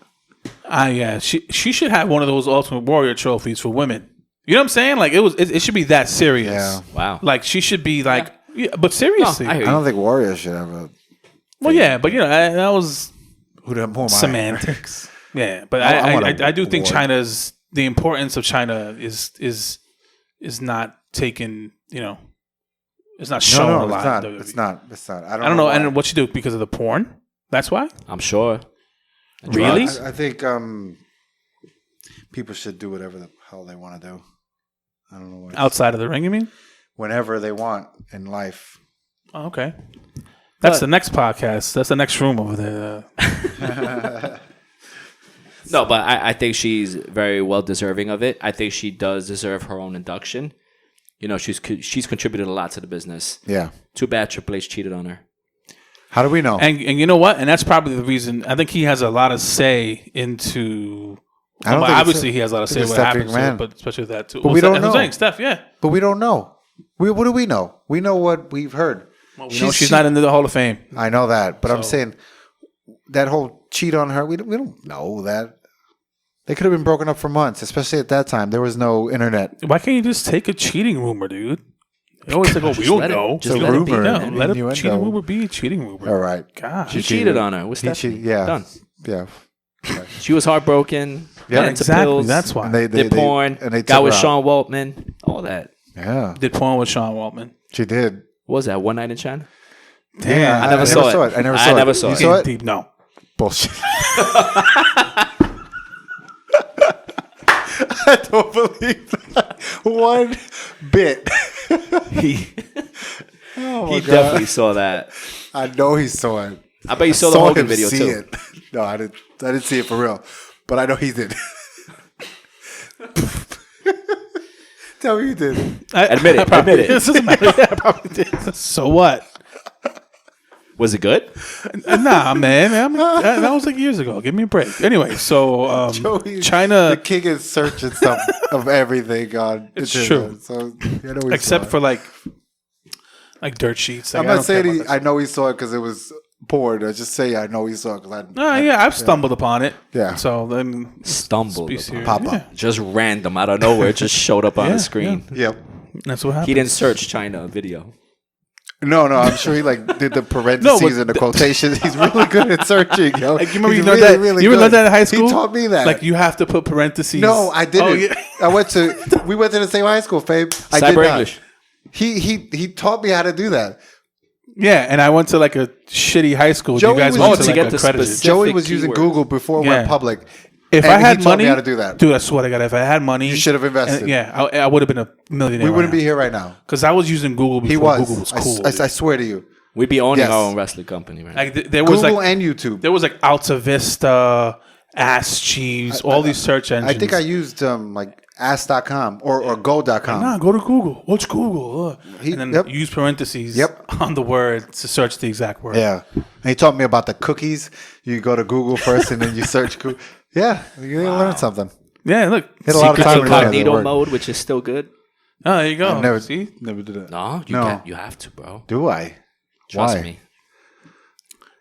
Yeah. She should have one of those Ultimate Warrior trophies for women. You know what I'm saying? Like it should be that serious. Yeah. Wow. Like she should be like, but seriously. No, I hear you. I don't think Warrior should have a. Well, yeah, but that was Who am I? semantics. Yeah, but I want I do think award. China's the importance of China is not taken. It's not shown a lot. It's not. I I don't know. why. And what she do because of the porn? That's why. I'm sure. Really? I think people should do whatever the hell they want to do. I don't know what. Outside of the ring, you mean? Whenever they want in life. Oh, okay. That's the next podcast. That's the next room over there. No, but I think she's very well deserving of it. I think she does deserve her own induction. She's contributed a lot to the business. Yeah. Too bad Triple H cheated on her. How do we know? And you know what? And that's probably the reason. I think he has a lot of say into. I don't think obviously, he has a lot of say it's what Steph happens, McMahon. but especially with that too. But we don't that's what I'm know. saying, Steph, yeah. But we don't know. What do we know? We know what we've heard. Well, we know she's not into the Hall of Fame. I know that, but I'm So- saying that whole cheat on her. We don't know that. They could have been broken up for months, especially at that time. There was no internet. Why can't you just take a cheating rumor, dude? They always say, "Oh, we don't let it- know." just It's a let it be. rumor. No, an let a innuendo. cheating rumor be a cheating rumor. All right. God, She cheated on her with He Stephanie. cheated- yeah. Done. Yeah. She was heartbroken. Yeah, went into exactly. pills, That's why. And they did porn. and they got took with her out. Sean Waltman. All that. Yeah, did porn with Sean Waltman. she did. What was that? One Night in China? Yeah, I never saw it. I never I saw it. never saw You it. saw it? Deep, no. Bullshit. I don't believe that one bit. He Oh my he God. definitely saw that. I know he saw it. I bet you I saw the Hogan him video see too. It. No, I didn't see it for real, but I know he did. Tell me you did. Admit it. Admit it. This doesn't matter. Yeah, I probably did. So what? Was it good? Nah, man. That was like years ago. Give me a break. Anyway, so Joey, China, the king is searching stuff of everything on It's internet. true. So you know he except saw it. for like dirt sheets. Like, I'm I not don't care saying about I that know he saw it because it was porn. I just say I know he saw it because yeah, I've stumbled upon it. Yeah. So then Stumbled. be upon serious. it. pop Yeah. up. Just random out of nowhere. It just showed up on Yeah, the screen. Yep. That's what happened. He didn't search China video. No, I'm sure he did the parentheses and the quotations. He's really good at searching, yo. Like, you remember He's you learned that? really You good. learned that in high school? He taught me that. Like you have to put parentheses. No, I didn't. Oh, yeah. We went to the same high school, Fabe. I Cyber did not. English. He taught me how to do that. Yeah, and I went to like a shitty high school. Joey you guys was went using- to to like get the accredited. specific- Joey was using keywords. Google before it Yeah. went public. If And I had he taught money, me how to do that. dude, I swear to God, if I had money, You should have invested. I would have been a millionaire. We wouldn't be here right now. because I was using Google before He was. Google was cool. I swear to you. We'd be owning Yes. our own wrestling company, right? like there was Google like and YouTube. there was like Alta Vista, Ask Jeeves, all these search engines. I think I used like ask.com or go.com. Nah, go to Google. What's Google? He- And then yep. use parentheses Yep. on the word to search the exact word. Yeah. And he taught me about the cookies. You go to Google first and then you search Google. Yeah. You learn something. Yeah, look. Hit a lot of Secrets time of to learn that incognito word. mode, which is still good. Oh, there you go. Never See? Never did it. No, No. you have to, bro. Do I? Trust Why? me.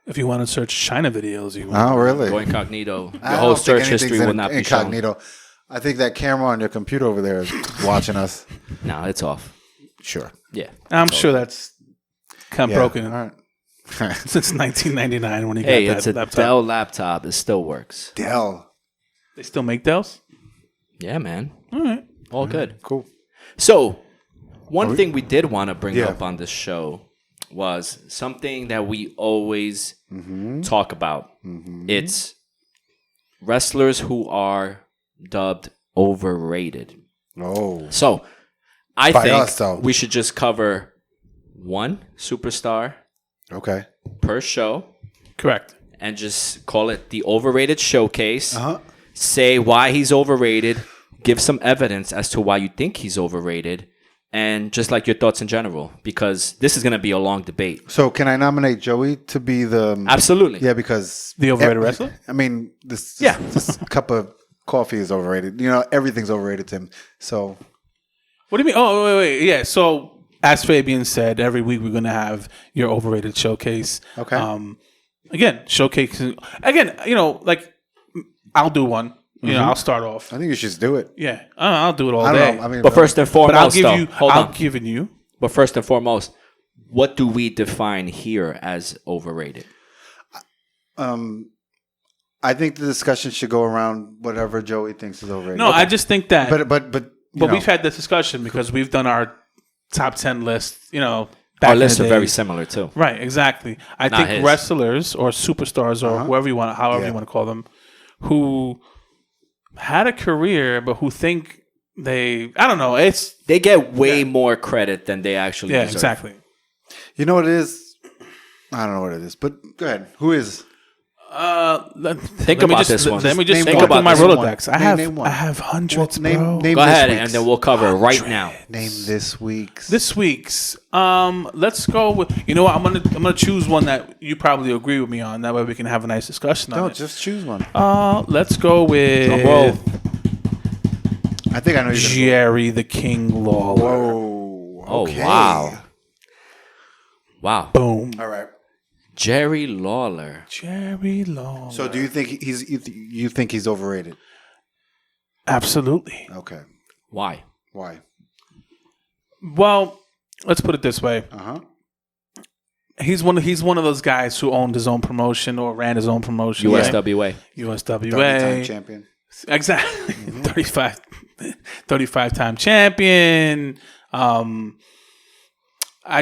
If you want to search China videos, you Oh, really? Go incognito. Your I don't whole think search anything's history will not be shown. incognito. I think that camera on your computer over there is watching us. No, it's off. Sure. Yeah. I'm sure that's kind of broken All right. since 1999 when he Hey, got it's that a laptop. Dell laptop. It still works. Dell. They still make Dells? Yeah, man. All right. All good. Cool. So, one thing we did want to bring Yeah. up on this show was something that we always talk about. It's wrestlers who are dubbed overrated. Oh. So, I By think us, though. we should just cover one superstar Okay. per show Correct. and just call it the overrated showcase. Uh-huh. Say why he's overrated, give some evidence as to why you think he's overrated, and just like your thoughts in general, because this is going to be a long debate. So can I nominate Joey to be the... Absolutely. Yeah, because... The overrated wrestler? I mean, this Yeah. this cup of coffee is overrated. You know, everything's overrated to him. So What do you mean? Oh, wait. Yeah. So as Fabian said, every week we're gonna have your overrated showcase. Okay. Again, showcase. Again, you know, like I'll do one. You know, I'll start off. I think you should just do it. Yeah, I'll do it all I day. don't know. I mean, But first and But foremost, I'll give though, you. hold I'll on. give you. But first and foremost, what do we define here as overrated? I think the discussion should go around whatever Joey thinks is overrated. No, I just think that. but you know, we've had this discussion because we've done our top 10 list. You know, back Our in the lists are very days. similar too. Right, exactly. I Not think his. wrestlers or superstars or whoever you want, however you want to call them, who had a career but who think I don't know. They get way more credit than they actually deserve. Exactly. you know what it is. I don't know what it is, but go ahead. Who is? Think about this one. Let me just Name go one. through my Think about Rolodex. this I one. have Name one. I have hundreds, Name bro. Go this ahead, week's. and then we'll cover it right now. Name this week's. This week's. Let's go with. You know what? I'm gonna choose one that you probably agree with me on. That way we can have a nice discussion on No, it. just choose one. Let's go with Drum roll. I think I know you're gonna Jerry the King Lawler. Whoa. Oh Okay. wow! Boom. All right. Jerry Lawler. Jerry Lawler. So, do you think you think he's overrated? Absolutely. Okay. Why? Why? Well, let's put it this way. Uh-huh. He's one of those guys who owned his own promotion or ran his own promotion. USWA. USWA. 30-time champion. Exactly. 35-time champion. I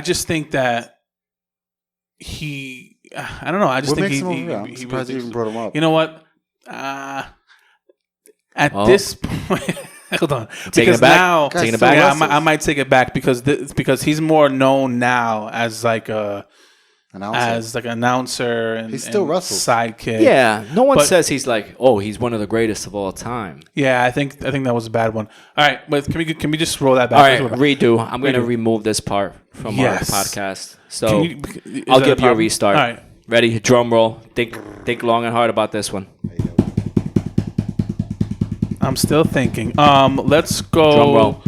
just think that I don't know. I just What think makes him overrated? I'm surprised you even brought him up. You know what? At this point, hold on. Taking it back? Now, Taking it back? Yeah, I might take it back because he's more known now as like an announcer and He still and wrestles. sidekick. Yeah, no one But- says he's like, oh, he's one of the greatest of all time. Yeah, I think that was a bad one. All right, but can we just roll that All back? right, redo. I'm going to Redo. remove this part from Yes. our podcast. So Is I'll that give you a problem? restart. All right. Ready? Drum roll. Think long and hard about this one. I'm still thinking. Let's go. Drum roll.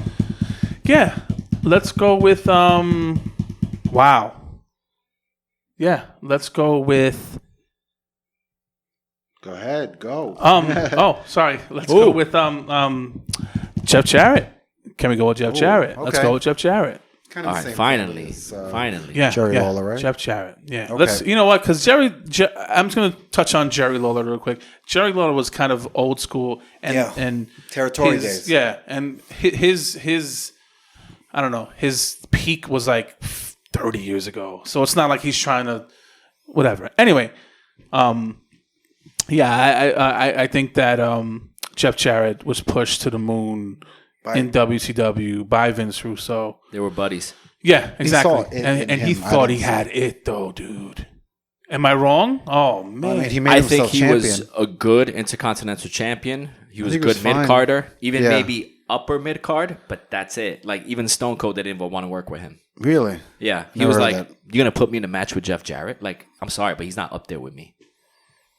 Yeah, let's go with wow. Yeah, let's go with Go ahead. Go. oh, sorry. Let's go with Jeff Jarrett. Can we go with Jeff Jarrett? Let's okay. go with Jeff Jarrett. Kind All the right, same finally. thing as, Finally. Yeah, Jerry Lawler, right? Jeff Jarrett. Yeah. Okay. Let's. You know what? Because I'm just going to touch on Jerry Lawler real quick. Jerry Lawler was kind of old school and Territory his- days. Yeah, and his I don't know. His peak was like 30 years ago, so it's not like he's trying to whatever. Anyway, yeah, I think that Jeff Jarrett was pushed to the moon in WCW by Vince Russo. They were buddies. Yeah, exactly. saw it in And he him. I thought he didn't see had it though, dude. Am I wrong? Oh man. I mean, he made I himself think he champion. was a good Intercontinental Champion. He was a think he was good fine. mid-carder. Even Yeah. maybe upper mid-card, but that's it. Like, even Stone Cold didn't even want to work with him. Really? Yeah. He Never was heard like, that. you're going to put me in a match with Jeff Jarrett? Like, I'm sorry, but he's not up there with me.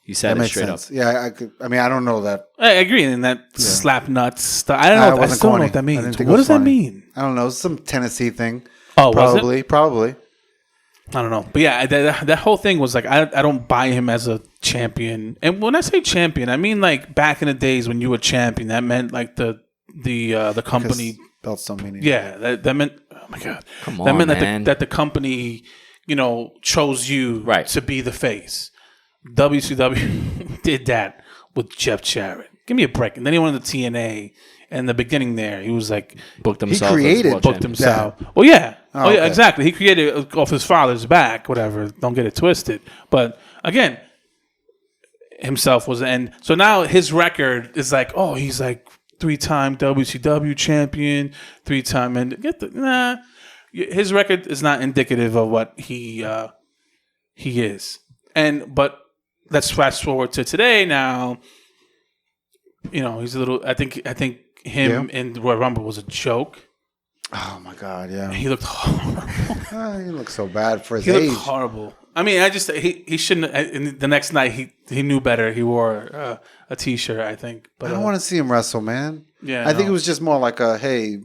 He said That it makes straight sense. up. Yeah, I mean, I don't know that. I agree in that slap nuts stuff. I don't Nah, know. it I wasn't still don't know corny. what that I means. didn't think it What was does that funny. mean? I don't know. Some Tennessee thing. Oh, was it? Probably. I don't know. But yeah, that whole thing was like, I don't buy him as a champion. And when I say champion, I mean like back in the days when you were champion, that meant like the company. Because belts don't mean anything. Yeah, that meant. Oh my god, Come that on, meant man. that the company, chose you Right. to be the face. WCW did that with Jeff Jarrett. Give me a break. And then he went to TNA. And in the beginning there, he was like Booked himself. created- as world booked champion. himself. Well, yeah. Oh, yeah, okay. exactly. He created it off his father's back, whatever. Don't get it twisted. But again, himself was, and so now his record is like, oh, he's like 3-time WCW champion, 3-time, and his record is not indicative of what he is. But let's fast forward to today now. He's a little. I think him in the Royal Rumble was a joke. Oh my God, yeah. He looked horrible. He looks so bad for his He age. looked horrible. I mean, he shouldn't. The next night he knew better. He wore a T-shirt, I think. But I don't want to see him wrestle, man. Yeah, I think it was just more like a hey,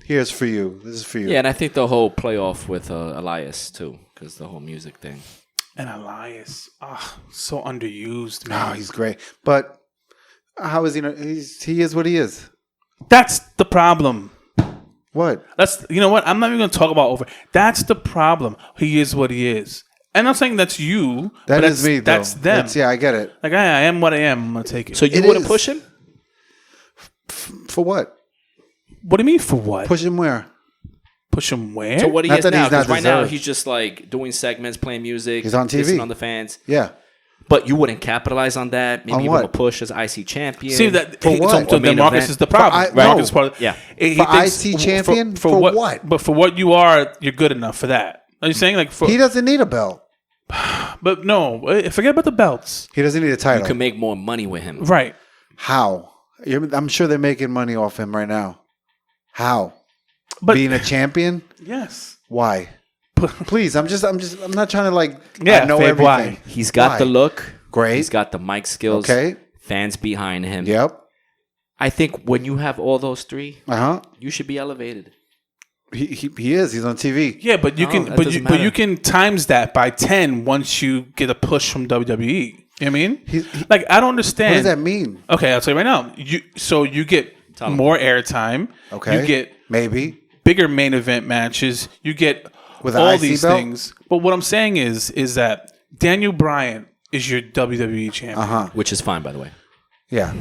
here's for you. This is for you. Yeah, and I think the whole playoff with Elias too, because the whole music thing. And Elias, so underused, man. Oh, he's great, but how is he? He is what he is. That's the problem. What? You know what? I'm not even going to talk about over. That's the problem. He is what he is. And I'm saying that's you. That but is me, though. That's them. Yeah, I get it. Like, I am what I am. I'm going to take it. So you It wouldn't is. push him? For what? What do you mean for what? Push him where? Push him where? So what he Not is that now? he's not Because right now deserved. he's just like doing segments, playing music. He's on TV. dissing on the fans. Yeah. But you wouldn't capitalize on that. Maybe On give what? him a push as IC champion. See that? For what? So Or main then Marcus event. is the problem. For- I- Marcus is no. part of, Yeah. He For thinks- IC champion? For what? But for what you are, you're good enough for that. Are you saying like for? He doesn't need a belt. But no, forget about the belts. He doesn't need a title. You can make more money with him. Right. How? I'm sure they're making money off him right now. How? But Being a champion? yes. Why? Please, I'm not trying to like. Yeah, I know Fabe, everything. why? He's got Why? the look. Great. He's got the mic skills. Okay. Fans behind him. Yep. I think when you have all those three, Uh huh. you should be elevated. He is. He's on TV. Yeah, but you No, can, that but doesn't you matter. can times that by 10 once you get a push from WWE. You know what I mean? He- Like I don't What understand. does that mean? Okay, I'll tell you right now. You get Tell 'em. more airtime. Okay. You get Maybe bigger main event matches. You get With an all IC these belt? things. But what I'm saying is that Daniel Bryan is your WWE champion. Uh huh. Which is fine, by the way. Yeah.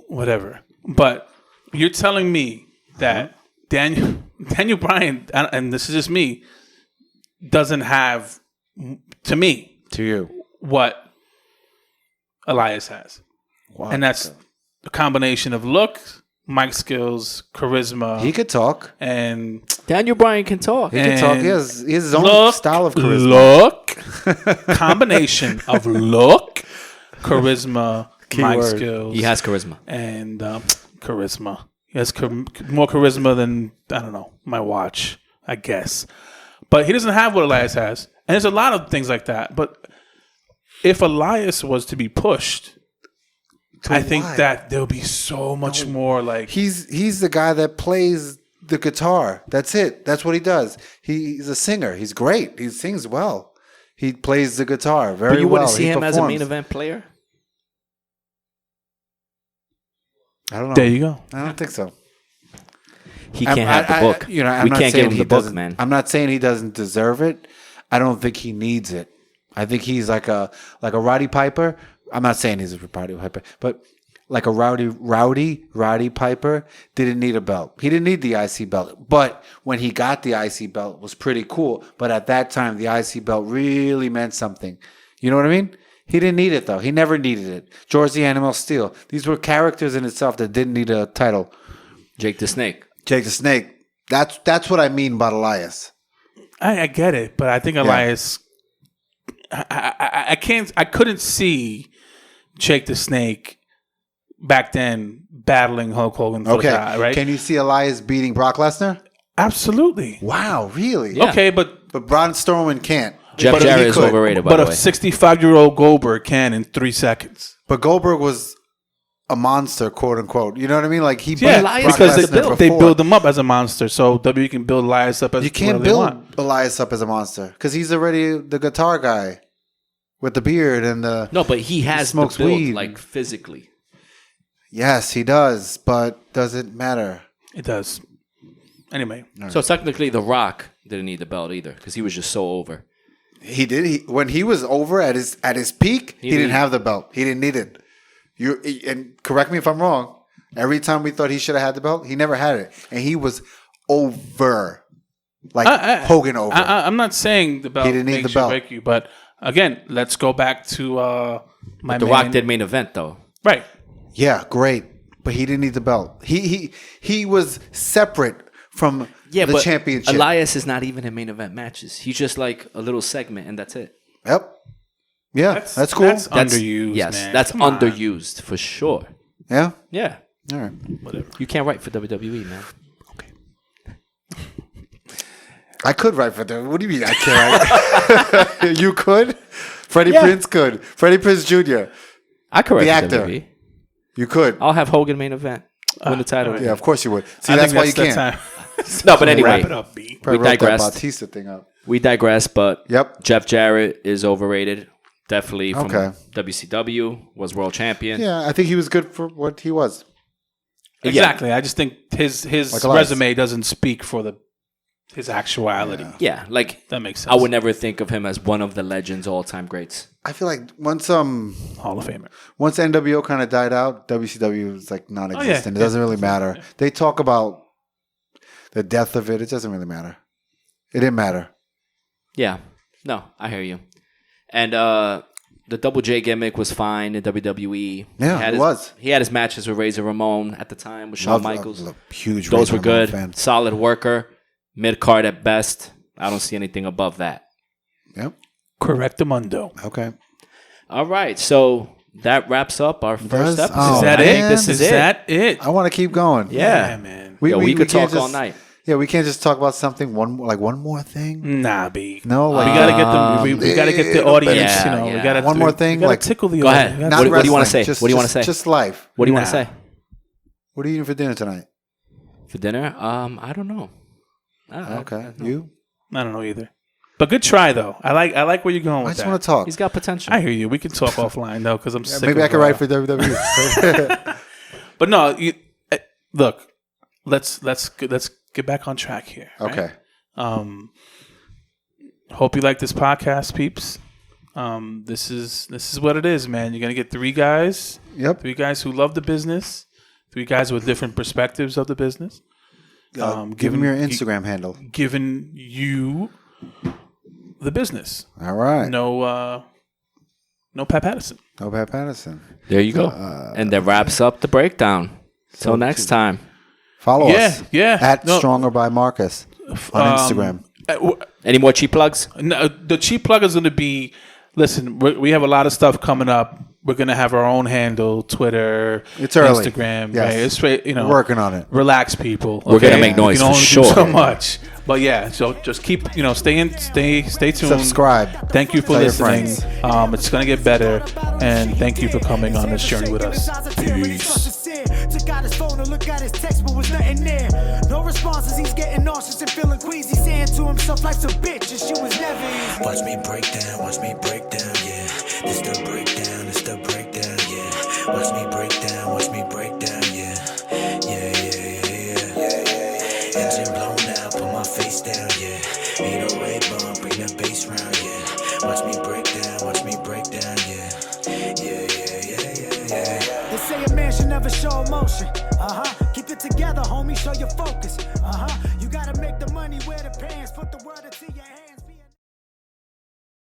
Whatever. But you're telling me that Daniel Bryan, and this is just me, doesn't have, to me, To you. what Elias has. Wow. And that's a combination of looks, mic skills, charisma, He could talk. and Daniel Bryan can talk. He can talk. And He has his own look, style of charisma. Look, combination of look, charisma, mic Keyword. skills. He has charisma. And charisma. He has more charisma than, I don't know, my watch, I guess. But he doesn't have what Elias has. And there's a lot of things like that. But if Elias was to be pushed, I think what? that there'll be so much more like... He's the guy that plays the guitar. That's it. That's what he does. He's a singer. He's great. He sings well. He plays the guitar very well. But you wouldn't see He him as a main performs. event player? I don't know. There you go. I don't think so. He can't have the book. I'm we not can't saying give him he the book, doesn't- man. I'm not saying he doesn't deserve it. I don't think he needs it. I think he's like a Roddy Piper. I'm not saying he's a Roddy Piper, but like a Roddy Piper didn't need a belt. He didn't need the IC belt. But when he got the IC belt, it was pretty cool. But at that time, the IC belt really meant something. You know what I mean? He didn't need it, though. He never needed it. George the Animal Steel. These were characters in itself that didn't need a title. Jake the Snake. Jake the Snake. That's what I mean about Elias. I get it, but I think Elias... I couldn't see Jake the Snake back then battling Hulk Hogan for the Okay. guy, right? Can you see Elias beating Brock Lesnar? Absolutely. Wow, really? Yeah. Okay, but Braun Strowman can't. Jeff But he Jarrett is could. overrated, by but the a way. 65-year-old Goldberg can in 3 seconds. But Goldberg was a monster, quote unquote. You know what I mean? Like he beat Yeah, Elias Brock because Lesnar they before. build him up as a monster, so WWE can build Elias up as You can't whatever they want. build Elias up as a monster because he's already the guitar guy with the beard and the. No, but he has the smokes build, weed. like, physically. Yes, he does, but does it matter? It does. Anyway, So technically, The Rock didn't need the belt either because he was just so over. He did. When he was over at his peak, he didn't didn't- have the belt. He didn't need it. And correct me if I'm wrong. Every time we thought he should have had the belt, he never had it, and he was over, like Hogan over. I'm not saying the belt He didn't need makes the belt. you break you, but again, let's go back to my The main, Rock did main event, though. right. Yeah, great, but he didn't need the belt. He was separate from the championship. Elias is not even in main event matches. He's just like a little segment, and that's it. Yep. Yeah, that's cool. That's underused. Yes, man. that's Come on. underused for sure. Yeah. Yeah. All right. Whatever. You can't write for WWE, man. I could write for them. What do you mean I can't write? You could? Freddie Prinze could. Freddie Prinze Jr. I could write The for actor. WWE. You could. I'll have Hogan main event. Win the title. Yeah, of course you would. See, I that's think why you the can't. time. No, but anyway, Wrap it up, B. Probably we wrote that digressed. Batista thing up. We digress, but Yep. Jeff Jarrett is overrated. Definitely from Okay. WCW, was world champion. Yeah, I think he was good for what he was. Exactly. I just think his Like Elias. resume doesn't speak for his actuality. Yeah, like That makes sense. I would never think of him as one of the legends, all-time greats. I feel like once Hall of Famer. once NWO kind of died out, WCW was like non-existent. It doesn't really matter. They talk about the death of it. It doesn't really matter. It didn't matter. Yeah, no, I hear you. And the Double J gimmick was fine in WWE. Yeah, it was. He had his matches with Razor Ramon at the time with Shawn Michaels. Huge. Those Razor were good. Ramon fan. Solid worker. Mid-card at best. I don't see anything above that. Yep. Correctamundo. Okay. All right, so that wraps up our first episode. oh, Is that I it? think this is Is it. that it? I want to keep going. Yeah. man. We could can't talk all just- night. Yeah, we can't just talk about something one more thing. Nah, B. No, like We gotta get the we gotta get the audience. Yeah, you know, yeah. we gotta One more thing, We gotta like- tickle the Go audience. ahead. We gotta- not What do you wanna wrestling, say? Just, What do you wanna just- say? Just life. What do you want Nah. to say What are you eating for dinner tonight? for dinner? I don't know. Okay, you. I don't know either. But good try though. I like where you're going I with just that. want to talk. He's got potential. I hear you. We can talk offline though, because I'm sick. Maybe of, I can write for WWE. But no, look. Let's get back on track here. right? Okay. Hope you like this podcast, peeps. This is what it is, man. You're gonna get three guys Yep. who love the business, three guys with different perspectives of the business. Give him your Instagram handle. Giving you the business. All right. No Pat Patterson. No Pat Patterson. There you go. And that wraps up the breakdown. Till next time. Follow Yeah, us. yeah. At No. Stronger by Marcus on Instagram. Any more cheap plugs? No, the cheap plug is going to be. Listen, we have a lot of stuff coming up. We're going to have our own handle, Twitter, It's early. Instagram. Yes. Right? It's straight, We're working on it. Relax, people. We're gonna okay? make noise You can for only sure. do so much, but yeah. So just keep, stay tuned. Subscribe. Thank you for Tell your listening. friends. It's gonna get better, and thank you for coming on this journey with us. Peace. Took out his phone to look at his text, but was nothing there. No responses, he's getting nauseous and feeling queasy, saying to himself, life's a bitch, and she was never easy. Watch me break down, yeah. This the breakdown, yeah. Watch me break down, yeah. Yeah. Engine blown out, put my face down, yeah. 808 bump, bring the bass round, yeah. Watch me break down, yeah. Yeah. They say a man should never show emotion. Keep it together, homie, show your focus. You gotta make the money, wear the pants, put the word into your hands.